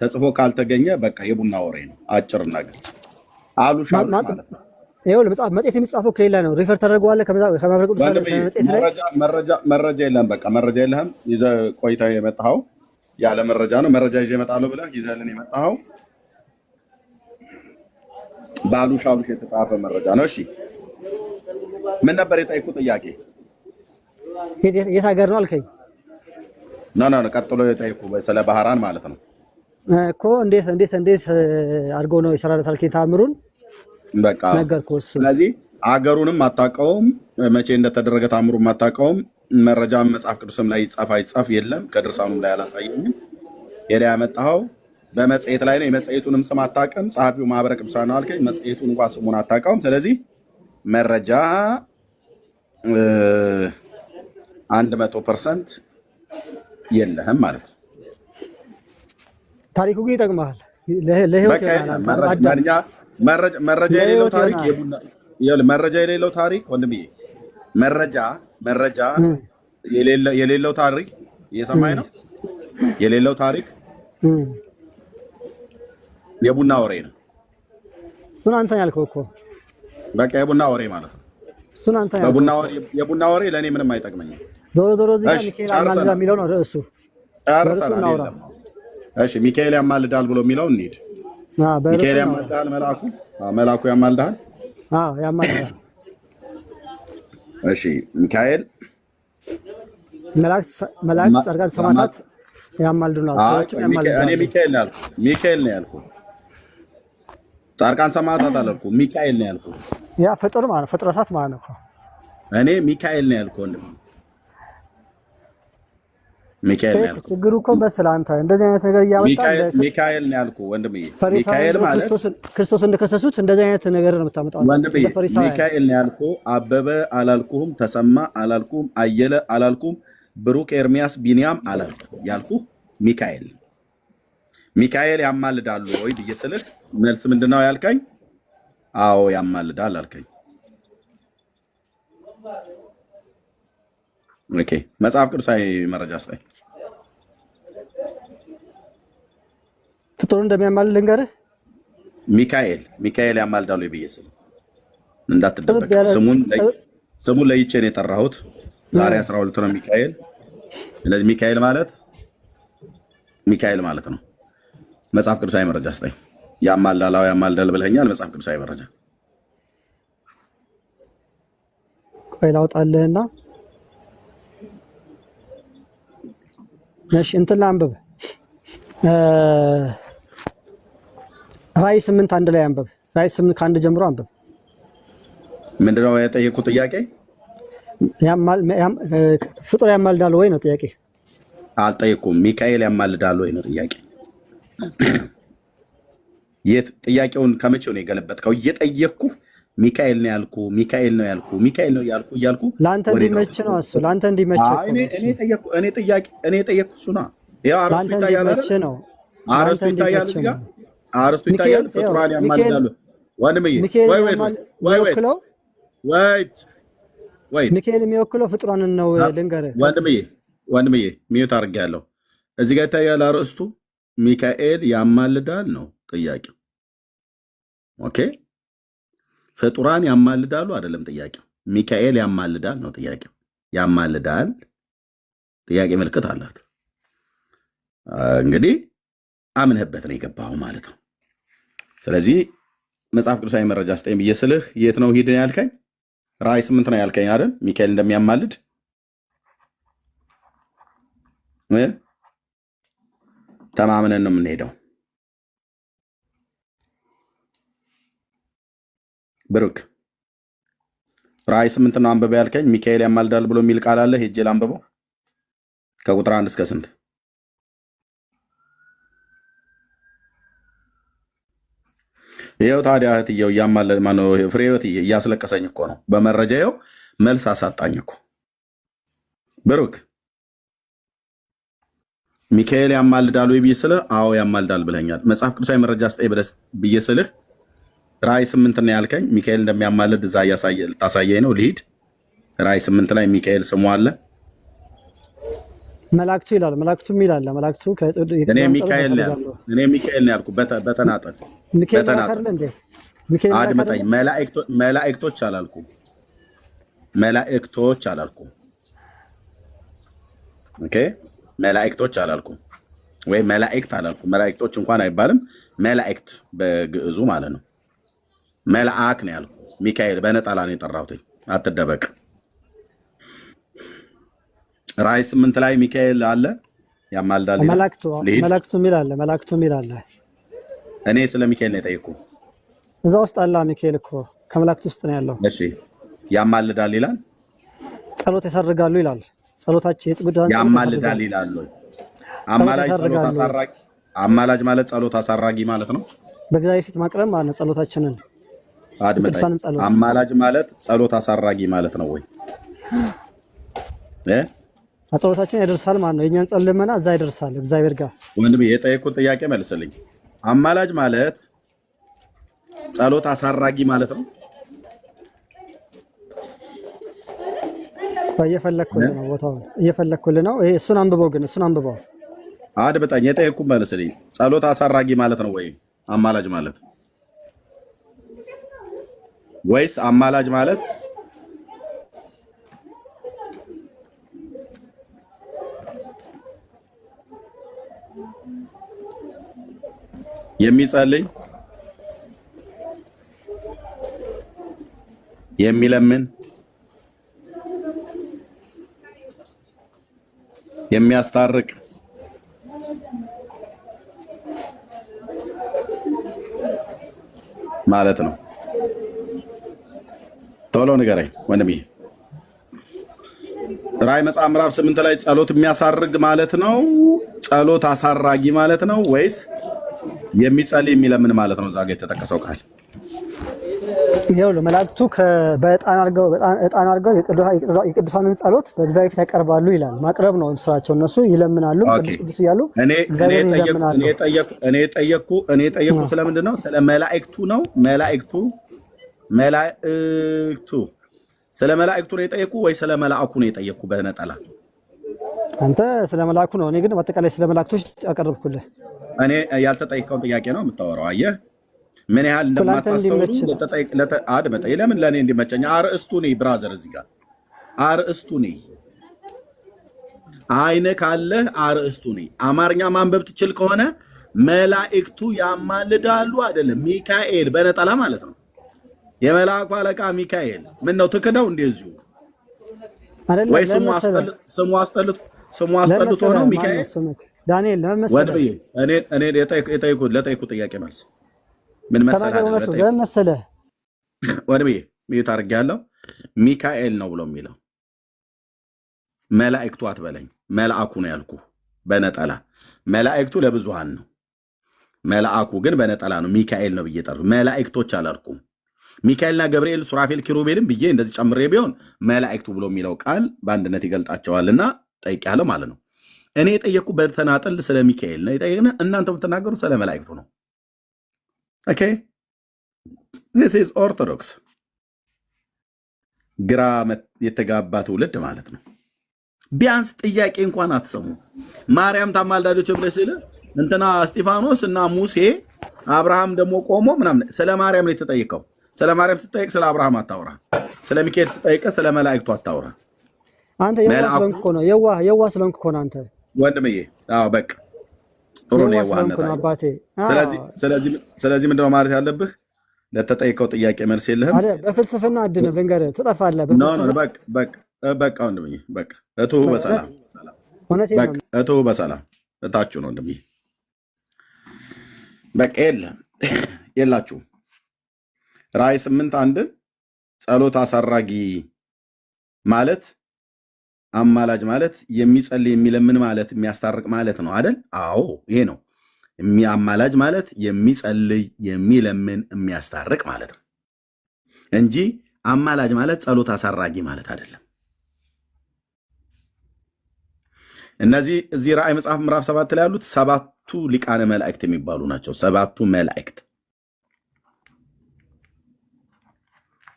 ተጽፎ ካልተገኘ በቃ የቡና ወሬ ነው። አጭር ነገር አሉሻ ማለት ነው። ይኸውልህ መጽሔት የሚጻፈው ከሌላ ነው። ሪፈር ተደርገዋለህ ከማኅበረ ቅዱሳን መጽሔት ላይ መረጃ የለህም። በቃ መረጃ የለህም። ይዘህ ቆይተህ የመጣኸው ያለ መረጃ ነው። መረጃ ይዤ እመጣለሁ ብለህ ይዘህልን የመጣኸው በአሉሽ የተጻፈ መረጃ ነው። እሺ ምን ነበር የጠየቁት ጥያቄ? የት ሀገር ነው አልከኝ? ኖ ቀጥሎ የጠየቁ ስለ ባህራን ማለት ነው እኮ። እንዴት አድርገው ነው የሰራለት አልከኝ? ታምሩን በቃ ነገርኩህ። እሱ ስለዚህ አገሩንም አታውቀውም፣ መቼ እንደተደረገ ታምሩን አታውቀውም። መረጃም መጽሐፍ ቅዱስም ላይ ይጻፍ የለም፣ ከድርሳኑም ላይ አላሳየኝም። ሄደህ ያመጣኸው በመጽሔት ላይ ነው። የመጽሔቱንም ስም አታውቅም። ጸሐፊው ማኅበረ ቅዱሳን ነው አልከኝ። መጽሔቱን እንኳን ስሙን አታውቀውም። ስለዚህ መረጃ 100% የለህም ማለት ነው። ታሪኩ ግን ይጠቅምሃል ለህይወት። መረጃ የሌለው ታሪክ መረጃ የሌለው ታሪክ ወንድምዬ፣ መረጃ የሌለው ታሪክ እየሰማኝ ነው። የሌለው ታሪክ የቡና ወሬ ነው። እሱን አንተ ያልከው እኮ በቃ የቡና ወሬ ማለት ነው። እሱን አንተ ያልከው የቡና ወሬ ለእኔ ምንም አይጠቅመኝም። ዞሮ እዚህ ጋር ሚካኤል ያማልዳል የሚለው ነው ርዕሱ። እሺ ሚካኤል ያማልዳል ብሎ የሚለው እንሂድ። ሚካኤል ያማልዳል፣ መልአኩ ያማልዳል። ያማልዳል። እሺ ሚካኤል መላእክት፣ ጻድቃን፣ ሰማዕታት ያማልዱናል። እኔ ሚካኤል ነው ያልኩት። ጻድቃን ሰማዕታት አላልኩም፣ ሚካኤል ነው ያልኩት። ያ ፍጡር ማለት ፍጥረታት ማለት ነው። እኔ ሚካኤል ነው ያልኩት ወንድም፣ ሚካኤል ነው ያልኩት። ችግሩ እኮ በስለ አንተ እንደዚህ አይነት ነገር እያመጣ ሚካኤል ነው ያልኩት ወንድምዬ። ሚካኤል ማለት ክርስቶስ እንደከሰሱት እንደዚህ አይነት ነገር ነው የምታመጣው ወንድምዬ። ሚካኤል ነው ያልኩት። አበበ አላልኩም፣ ተሰማ አላልኩም፣ አየለ አላልኩም፣ ብሩክ፣ ኤርሚያስ፣ ቢንያም አላልኩም። ያልኩህ ሚካኤል ሚካኤል ያማልዳሉ ወይ ብዬ ስልህ መልስ ምንድነው ያልከኝ? አዎ ያማልዳል አልከኝ። ኦኬ መጽሐፍ ቅዱሳዊ መረጃ ስጠኝ። ፍጡር እንደሚያማልድ ልንገርህ። ሚካኤል ያማልዳሉ ብዬ ስል እንዳትደበቅ። ስሙን ለይቼ ነው የጠራሁት። ዛሬ 12 ነው ሚካኤል። ስለዚህ ሚካኤል ማለት ነው። መጽሐፍ ቅዱሳዊ መረጃ ስጠኝ። ያማልዳል ብለኸኛል። መጽሐፍ ቅዱሳዊ መረጃ ቆይ ላውጣልህና እሺ እንትን ላንብብ። ራዕይ 8:1 ላይ አንብብ። ራዕይ 8:1 ጀምሮ አንብብ። ምንድነው የጠየቁት ጥያቄ? ፍጡር ያማልዳል ወይ ነው ጥያቄ። አልጠየኩም። ሚካኤል ያማልዳል ወይ ነው ጥያቄ። ጥያቄውን ከመቼው ነው የገለበጥከው? እየጠየቅኩ ሚካኤል ነው ያልኩ እያልኩ ለአንተ እንዲመች ነው እሱ። ለአንተ እንዲመች ነው። እኔ ጠየቅኩ እሱ ነው። ያው አርስቱ ይታያል አይደል? አርስቱ ይታያል እዚህ ጋር አርስቱ ይታያል። ፍጡራን ያማልዳሉ። ወንድምዬ ወይ ሚካኤል የሚወክለው ፍጡራንን ነው። ልንገርህ ወንድምዬ ሚዩት አድርጌያለሁ። እዚህ ጋር ይታያል አርስቱ። ሚካኤል ያማልዳል ነው ጥያቄው። ኦኬ ፍጡራን ያማልዳሉ አይደለም ጥያቄው። ሚካኤል ያማልዳል ነው ጥያቄው። ያማልዳል ጥያቄ ምልክት አላት። እንግዲህ አምነህበት ነው የገባው ማለት ነው። ስለዚህ መጽሐፍ ቅዱሳዊ መረጃ ስጠኝ ብዬ ስልህ የት ነው ሂድን ያልከኝ? ራዕይ 8 ነው ያልከኝ አይደል? ሚካኤል እንደሚያማልድ ተማምነን ነው የምንሄደው። ብሩክ ራዕይ 8 ነው አንብበው ያልከኝ። ሚካኤል ያማልዳል ብሎ የሚል ቃል አለ። ሄጄ ላንብበው ከቁጥር 1 እስከ ስንት? ይኸው ታዲያ እህትየው እያማለድ ማነው ፍሬ ህይወትዬ እያስለቀሰኝ እኮ ነው። በመረጃ ይኸው መልስ አሳጣኝ እኮ። ብሩክ ሚካኤል ያማልዳል ወይ ብዬ ስልህ አዎ ያማልዳል ብለኛል። መጽሐፍ ቅዱሳዊ መረጃ ስጠኝ ብዬ ስልህ ራዕይ 8 ነው ያልከኝ። ሚካኤል እንደሚያማልድ እዛ ታሳየኝ ነው ልሂድ። ራዕይ 8 ላይ ሚካኤል ስሙ አለ። መላእክቱ ይላል። መላእክቱም ይላል። መላእክቱ እኔ ሚካኤል ነው ያልኩ። በተናጠል አድምጠኝ። መላእክቶች አላልኩም። ኦኬ መላእክቶች አላልኩም፣ ወይ መላእክት አላልኩም። መላእክቶች እንኳን አይባልም። መላእክት በግዕዙ ማለት ነው። መልአክ ነው ያልኩ። ሚካኤል በነጠላ ነው የጠራሁት። አትደበቅ። ራዕይ 8 ላይ ሚካኤል አለ ያማልዳል። መላእክቱም ይላል። እኔ ስለ ሚካኤል ነው የጠየኩ። እዛ ውስጥ አለ ሚካኤል እኮ ከመላእክት ውስጥ ነው ያለው። እሺ ያማልዳል ይላል። ጸሎት ያሳርጋሉ ይላል። ጸሎታቸው የጽጉዳን ያማልዳል ይላል። አማላጅ ማለት ጸሎት አሳራጊ ማለት ነው። በእግዚአብሔር ፊት ማቅረብ ማለት ነው ጸሎታችንን። አድምጠኝ። አማላጅ ማለት ጸሎት አሳራጊ ማለት ነው ወይ? ጸሎታችን ያደርሳል ማለት ነው። የእኛን ጸልመና እዛ ይደርሳል እግዚአብሔር ጋር። ወንድሜ የጠየቁት ጥያቄ መልስልኝ። አማላጅ ማለት ጸሎት አሳራጊ ማለት ነው። እየፈለኩልህ ነው፣ ቦታውን እየፈለኩልህ ነው። ይሄ እሱን አንብበው። አድምጠኝ። የጠየኩት መልስልኝ። ጸሎት አሳራጊ ማለት ነው ወይ አማላጅ ማለት? ወይስ አማላጅ ማለት የሚጸልይ የሚለምን የሚያስታርቅ ማለት ነው? ቶሎ ንገረኝ ወንድሜ። ራዕይ መጽሐፍ ምዕራፍ 8 ላይ ጸሎት የሚያሳርግ ማለት ነው? ጸሎት አሳራጊ ማለት ነው? ወይስ የሚጸልይ የሚለምን ማለት ነው? እዛ ጋ የተጠቀሰው ቃል ይኸውልህ መላእክቱ በዕጣን አድርገው የቅዱሳንን ጸሎት በእግዚአብሔር ፊት ያቀርባሉ ይላል። ማቅረብ ነው ስራቸው። እነሱ ይለምናሉ፣ ቅዱስ እያሉ እግዚአብሔርን ይለምናሉ። እኔ ጠየቅኩ ስለምንድን ነው? ስለ መላእክቱ ነው። መላእክቱ ስለ መላእክቱ ነው የጠየቁ ወይ ስለ መልአኩ ነው የጠየቁ በነጠላ? አንተ ስለ መልአኩ ነው፣ እኔ ግን በአጠቃላይ ስለ መላእክቶች አቀረብኩልህ። እኔ ያልተጠየቀውን ጥያቄ ነው የምታወራው። አየህ ምን ያህል እንደማታስተውሉ። አድመጠኝ፣ ለምን ለእኔ እንዲመቸኝ። አርእስቱ ነኝ ብራዘር፣ እዚህ ጋር አርእስቱ ነኝ። አይነ ካለህ አርእስቱ ነኝ። አማርኛ ማንበብ ትችል ከሆነ መላእክቱ ያማልዳሉ አይደለም፣ ሚካኤል በነጠላ ማለት ነው። የመልአኩ አለቃ ሚካኤል ምን ነው ትክደው እንደዚሁ ወይ ስሙ አስጠልቶ ነው ሚካኤል? ዳንኤል ወድብዬ እኔ ለጠይቁ ጥያቄ መልስ ምን መሰለህ? ወድብዬ ሚዩት አድርጌያለሁ። ሚካኤል ነው ብሎ የሚለው መላእክቱ አትበለኝ፣ መልአኩ ነው ያልኩ በነጠላ። መላእክቱ ለብዙሃን ነው፣ መልአኩ ግን በነጠላ ነው። ሚካኤል ነው ብዬ ጠሩ፣ መላእክቶች አላልኩም። ሚካኤልና ገብርኤል፣ ሱራፌል፣ ኪሩቤልም ብዬ እንደዚህ ጨምሬ ቢሆን መላእክቱ ብሎ የሚለው ቃል በአንድነት ይገልጣቸዋልና ጠይቄያለሁ ማለት ነው። እኔ የጠየቅኩ በተናጠል ስለ ሚካኤል ነው የጠየቅነ፣ እናንተ ብትናገሩ ስለ መላእክቱ ነው። ኦኬ ዚስ ኢዝ ኦርቶዶክስ። ግራ የተጋባ ትውልድ ማለት ነው። ቢያንስ ጥያቄ እንኳን አትሰሙ። ማርያም ታማልዳለች ብለህ ስለ እንትና እስጢፋኖስ እና ሙሴ አብርሃም ደግሞ ቆሞ ምናምን ስለ ማርያም ነው የተጠየቀው። ስለ ማርያም ስትጠይቅ ስለ አብርሃም አታውራ። ስለ ሚካኤል ስትጠይቅ ስለ መላእክቱ አታውራ። አንተ የዋህ ስለሆንክ እኮ ነው። የዋህ ስለሆንክ እኮ ነው አንተ ወንድምዬ። አዎ በቃ ጥሩ ነው የዋህነት አባቴ። ስለዚህ ምንድነው ማለት ያለብህ? ለተጠየቀው ጥያቄ መልስ የለህም። በፍልስፍና አድነህ ልንገርህ ትጠፋለህ። በቃ ወንድምዬ በቃ እትሁ በሰላም እትሁ በሰላም እታችሁ ነው ወንድምዬ። በቃ የላችሁም። ራእይ 8:1 ጸሎት አሳራጊ ማለት አማላጅ ማለት የሚጸልይ የሚለምን ማለት የሚያስታርቅ ማለት ነው አይደል? አዎ ይሄ ነው። አማላጅ ማለት የሚጸልይ የሚለምን የሚያስታርቅ ማለት ነው እንጂ አማላጅ ማለት ጸሎት አሳራጊ ማለት አይደለም። እነዚህ እዚህ ራእይ መጽሐፍ ምዕራፍ 7 ላይ ያሉት 7ቱ ሊቃነ መላእክት የሚባሉ ናቸው። 7ቱ መላእክት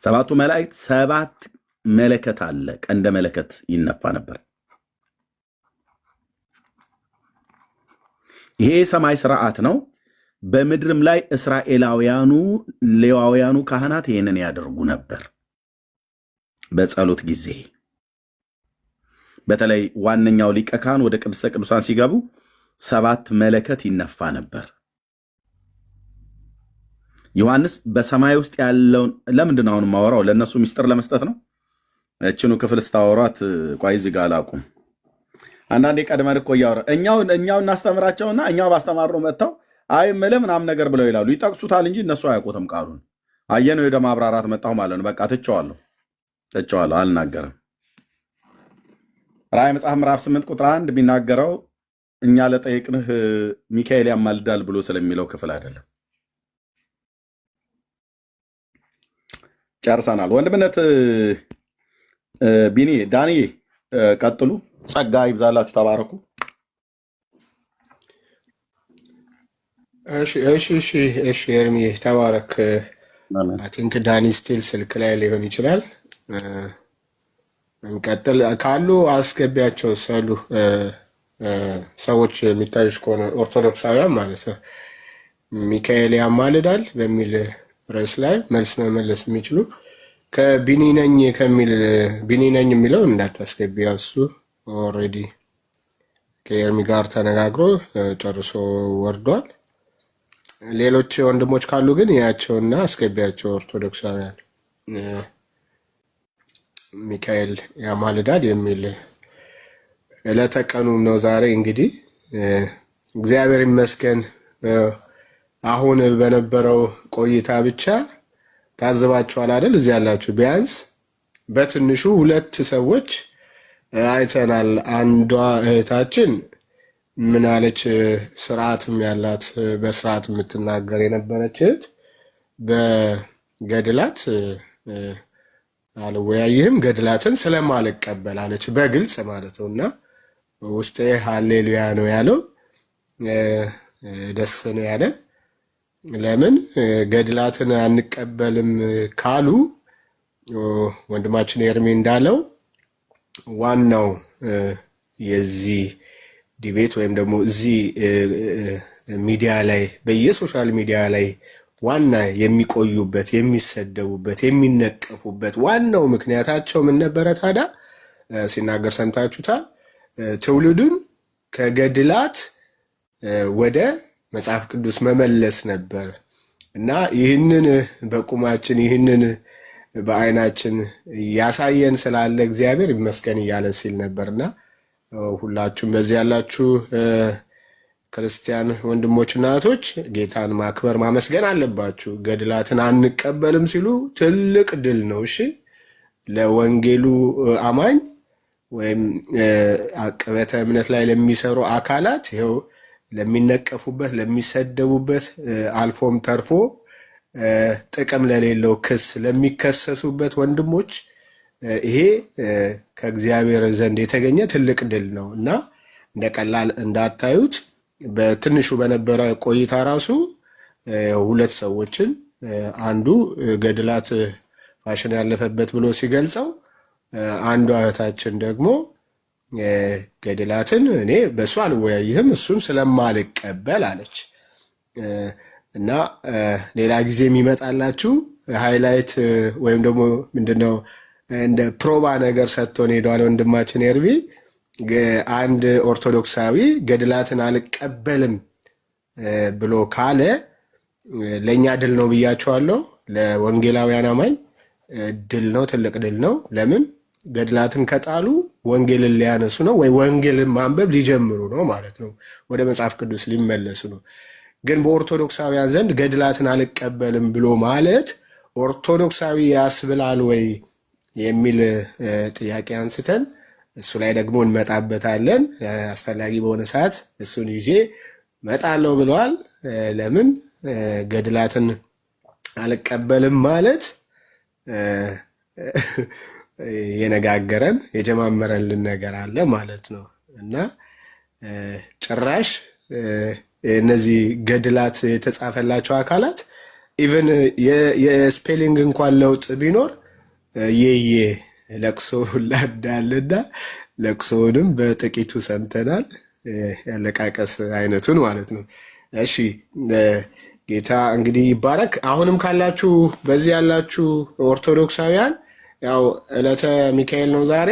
7ቱ መላእክት 7 መለከት አለ። ቀንደ መለከት ይነፋ ነበር። ይሄ የሰማይ ስርዓት ነው። በምድርም ላይ እስራኤላውያኑ ሌዋውያኑ ካህናት ይሄንን ያደርጉ ነበር። በጸሎት ጊዜ በተለይ ዋነኛው ሊቀ ካህን ወደ ቅድስተ ቅዱሳን ሲገቡ 7 መለከት ይነፋ ነበር። ዮሐንስ በሰማይ ውስጥ ያለውን ለምንድን ነው አሁን ማወራው? ለነሱ ሚስጥር ለመስጠት ነው። እችኑ ክፍል ስታወሯት ቆይ እዚህ ጋር አላቁም። አንዳንዴ ቀድመን እኮ እያወራ እኛው እናስተምራቸውና እኛው ባስተማርነው መጥተው አይ ምልህ ምናምን ነገር ብለው ይላሉ። ይጠቅሱታል እንጂ እነሱ አያውቁትም ቃሉን። አየነው ወደ ማብራራት መጣሁ ማለት ነው። በቃ ትቼዋለሁ አልናገርም። ራእይ መጽሐፍ ምዕራፍ 8 ቁጥር 1 ቢናገረው እኛ ለጠየቅንህ ሚካኤል ያማልዳል ብሎ ስለሚለው ክፍል አይደለም። ጨርሰናል። ወንድምነት ቢኒ ዳኒ ቀጥሉ። ጸጋ ይብዛላችሁ። ተባረኩ። እሺ ኤርሚ ተባረክ። አይ ቲንክ ዳኒ ስቲል ስልክ ላይ ሊሆን ይችላል። እንቀጥል ካሉ አስገቢያቸው ሳሉ ሰዎች የሚታዩሽ ከሆነ ኦርቶዶክሳውያን ማለት ነው ሚካኤል ያማልዳል በሚል ርዕስ ላይ መልስ መመለስ የሚችሉ ከቢኒነኝ ከሚል ቢኒነኝ የሚለው እንዳታስገቢ። እሱ ኦልሬዲ ከኤርሚ ጋር ተነጋግሮ ጨርሶ ወርዷል። ሌሎች ወንድሞች ካሉ ግን ያቸውና አስገቢያቸው። ኦርቶዶክሳውያን ሚካኤል ያማልዳል የሚል ዕለተ ቀኑም ነው ዛሬ። እንግዲህ እግዚአብሔር ይመስገን አሁን በነበረው ቆይታ ብቻ ታዝባችኋል አይደል? እዚህ ያላችሁ ቢያንስ በትንሹ 2 ሰዎች አይተናል። አንዷ እህታችን ምን አለች? ስርዓትም ያላት በስርዓት የምትናገር የነበረች እህት በገድላት አልወያይህም ገድላትን ስለማልቀበል አለች፣ በግልጽ ማለት ነው። እና ውስጤ ሃሌሉያ ነው ያለው፣ ደስ ነው ያለ። ለምን ገድላትን አንቀበልም ካሉ ወንድማችን ኤርሚ እንዳለው ዋናው የዚህ ዲቤት ወይም ደግሞ እዚህ ሚዲያ ላይ በየሶሻል ሚዲያ ላይ ዋና የሚቆዩበት የሚሰደቡበት የሚነቀፉበት ዋናው ምክንያታቸው ምን ነበረ ታዲያ? ሲናገር ሰምታችሁታል። ትውልዱን ከገድላት ወደ መጽሐፍ ቅዱስ መመለስ ነበር እና ይህንን በቁማችን ይህንን በአይናችን ያሳየን ስላለ እግዚአብሔር ይመስገን እያለ ሲል ነበርና ሁላችሁም በዚህ ያላችሁ ክርስቲያን ወንድሞችና እህቶች ጌታን ማክበር ማመስገን አለባችሁ። ገድላትን አንቀበልም ሲሉ ትልቅ ድል ነው። እሺ ለወንጌሉ አማኝ ወይም አቀበተ እምነት ላይ ለሚሰሩ አካላት ይኸው ለሚነቀፉበት ለሚሰደቡበት አልፎም ተርፎ ጥቅም ለሌለው ክስ ለሚከሰሱበት ወንድሞች ይሄ ከእግዚአብሔር ዘንድ የተገኘ ትልቅ ድል ነው እና እንደ ቀላል እንዳታዩት። በትንሹ በነበረ ቆይታ ራሱ ሁለት ሰዎችን አንዱ ገድላት ፋሽን ያለፈበት ብሎ ሲገልጸው፣ አንዷ እህታችን ደግሞ ገድላትን እኔ በእሱ አልወያይህም እሱን ስለማልቀበል አለች እና ሌላ ጊዜ የሚመጣላችሁ ሃይላይት ወይም ደግሞ ምንድነው እንደ ፕሮባ ነገር ሰጥቶን ሄደዋል ወንድማችን ኤርሚ። አንድ ኦርቶዶክሳዊ ገድላትን አልቀበልም ብሎ ካለ ለእኛ ድል ነው ብያቸዋለሁ። ለወንጌላውያን አማኝ ድል ነው፣ ትልቅ ድል ነው። ለምን? ገድላትን ከጣሉ ወንጌልን ሊያነሱ ነው ወይ ወንጌልን ማንበብ ሊጀምሩ ነው ማለት ነው፣ ወደ መጽሐፍ ቅዱስ ሊመለሱ ነው። ግን በኦርቶዶክሳውያን ዘንድ ገድላትን አልቀበልም ብሎ ማለት ኦርቶዶክሳዊ ያስብላል ወይ የሚል ጥያቄ አንስተን እሱ ላይ ደግሞ እንመጣበታለን። አስፈላጊ በሆነ ሰዓት እሱን ይዤ መጣለው ብለዋል። ለምን ገድላትን አልቀበልም ማለት የነጋገረን የጀማመረልን ነገር አለ ማለት ነው እና ጭራሽ እነዚህ ገድላት የተጻፈላቸው አካላት ኢቨን የስፔሊንግ እንኳን ለውጥ ቢኖር የየ ለቅሶ ላዳልና ለቅሶውንም በጥቂቱ ሰምተናል። ያለቃቀስ አይነቱን ማለት ነው። እሺ ጌታ እንግዲህ ይባረክ። አሁንም ካላችሁ በዚህ ያላችሁ ኦርቶዶክሳውያን ያው ዕለተ ሚካኤል ነው ዛሬ።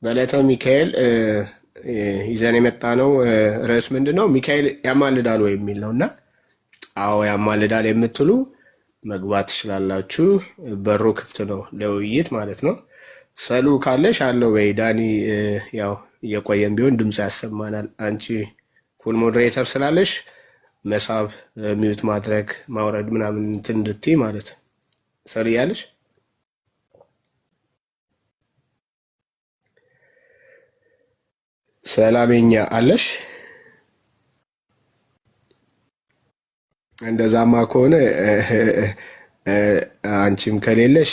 በዕለተ ሚካኤል ይዘን የመጣ ነው ርዕስ ምንድን ነው? ሚካኤል ያማልዳል ወይ የሚል ነው እና አዎ ያማልዳል የምትሉ መግባት ትችላላችሁ። በሩ ክፍት ነው ለውይይት ማለት ነው። ሰሉ ካለሽ አለው ወይ ዳኒ? ያው እየቆየን ቢሆን ድምፅ ያሰማናል። አንቺ ፉል ሞዴሬተር ስላለሽ መሳብ፣ ሚዩት ማድረግ፣ ማውረድ ምናምን እንትን እንድትይ ማለት ሰሉ እያለሽ ሰላሜኛ አለሽ። እንደዛማ ከሆነ አንቺም ከሌለሽ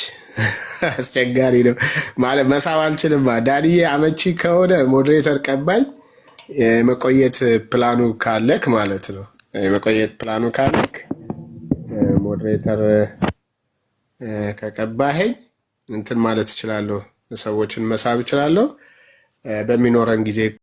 አስቸጋሪ ነው ማለት መሳብ አልችልም። ዳንዬ አመቺ ከሆነ ሞዴሬተር ቀባኝ። የመቆየት ፕላኑ ካለክ ማለት ነው። የመቆየት ፕላኑ ካለክ ሞዴሬተር ከቀባኸኝ እንትን ማለት እችላለሁ፣ ሰዎችን መሳብ እችላለሁ። በሚኖረን ጊዜ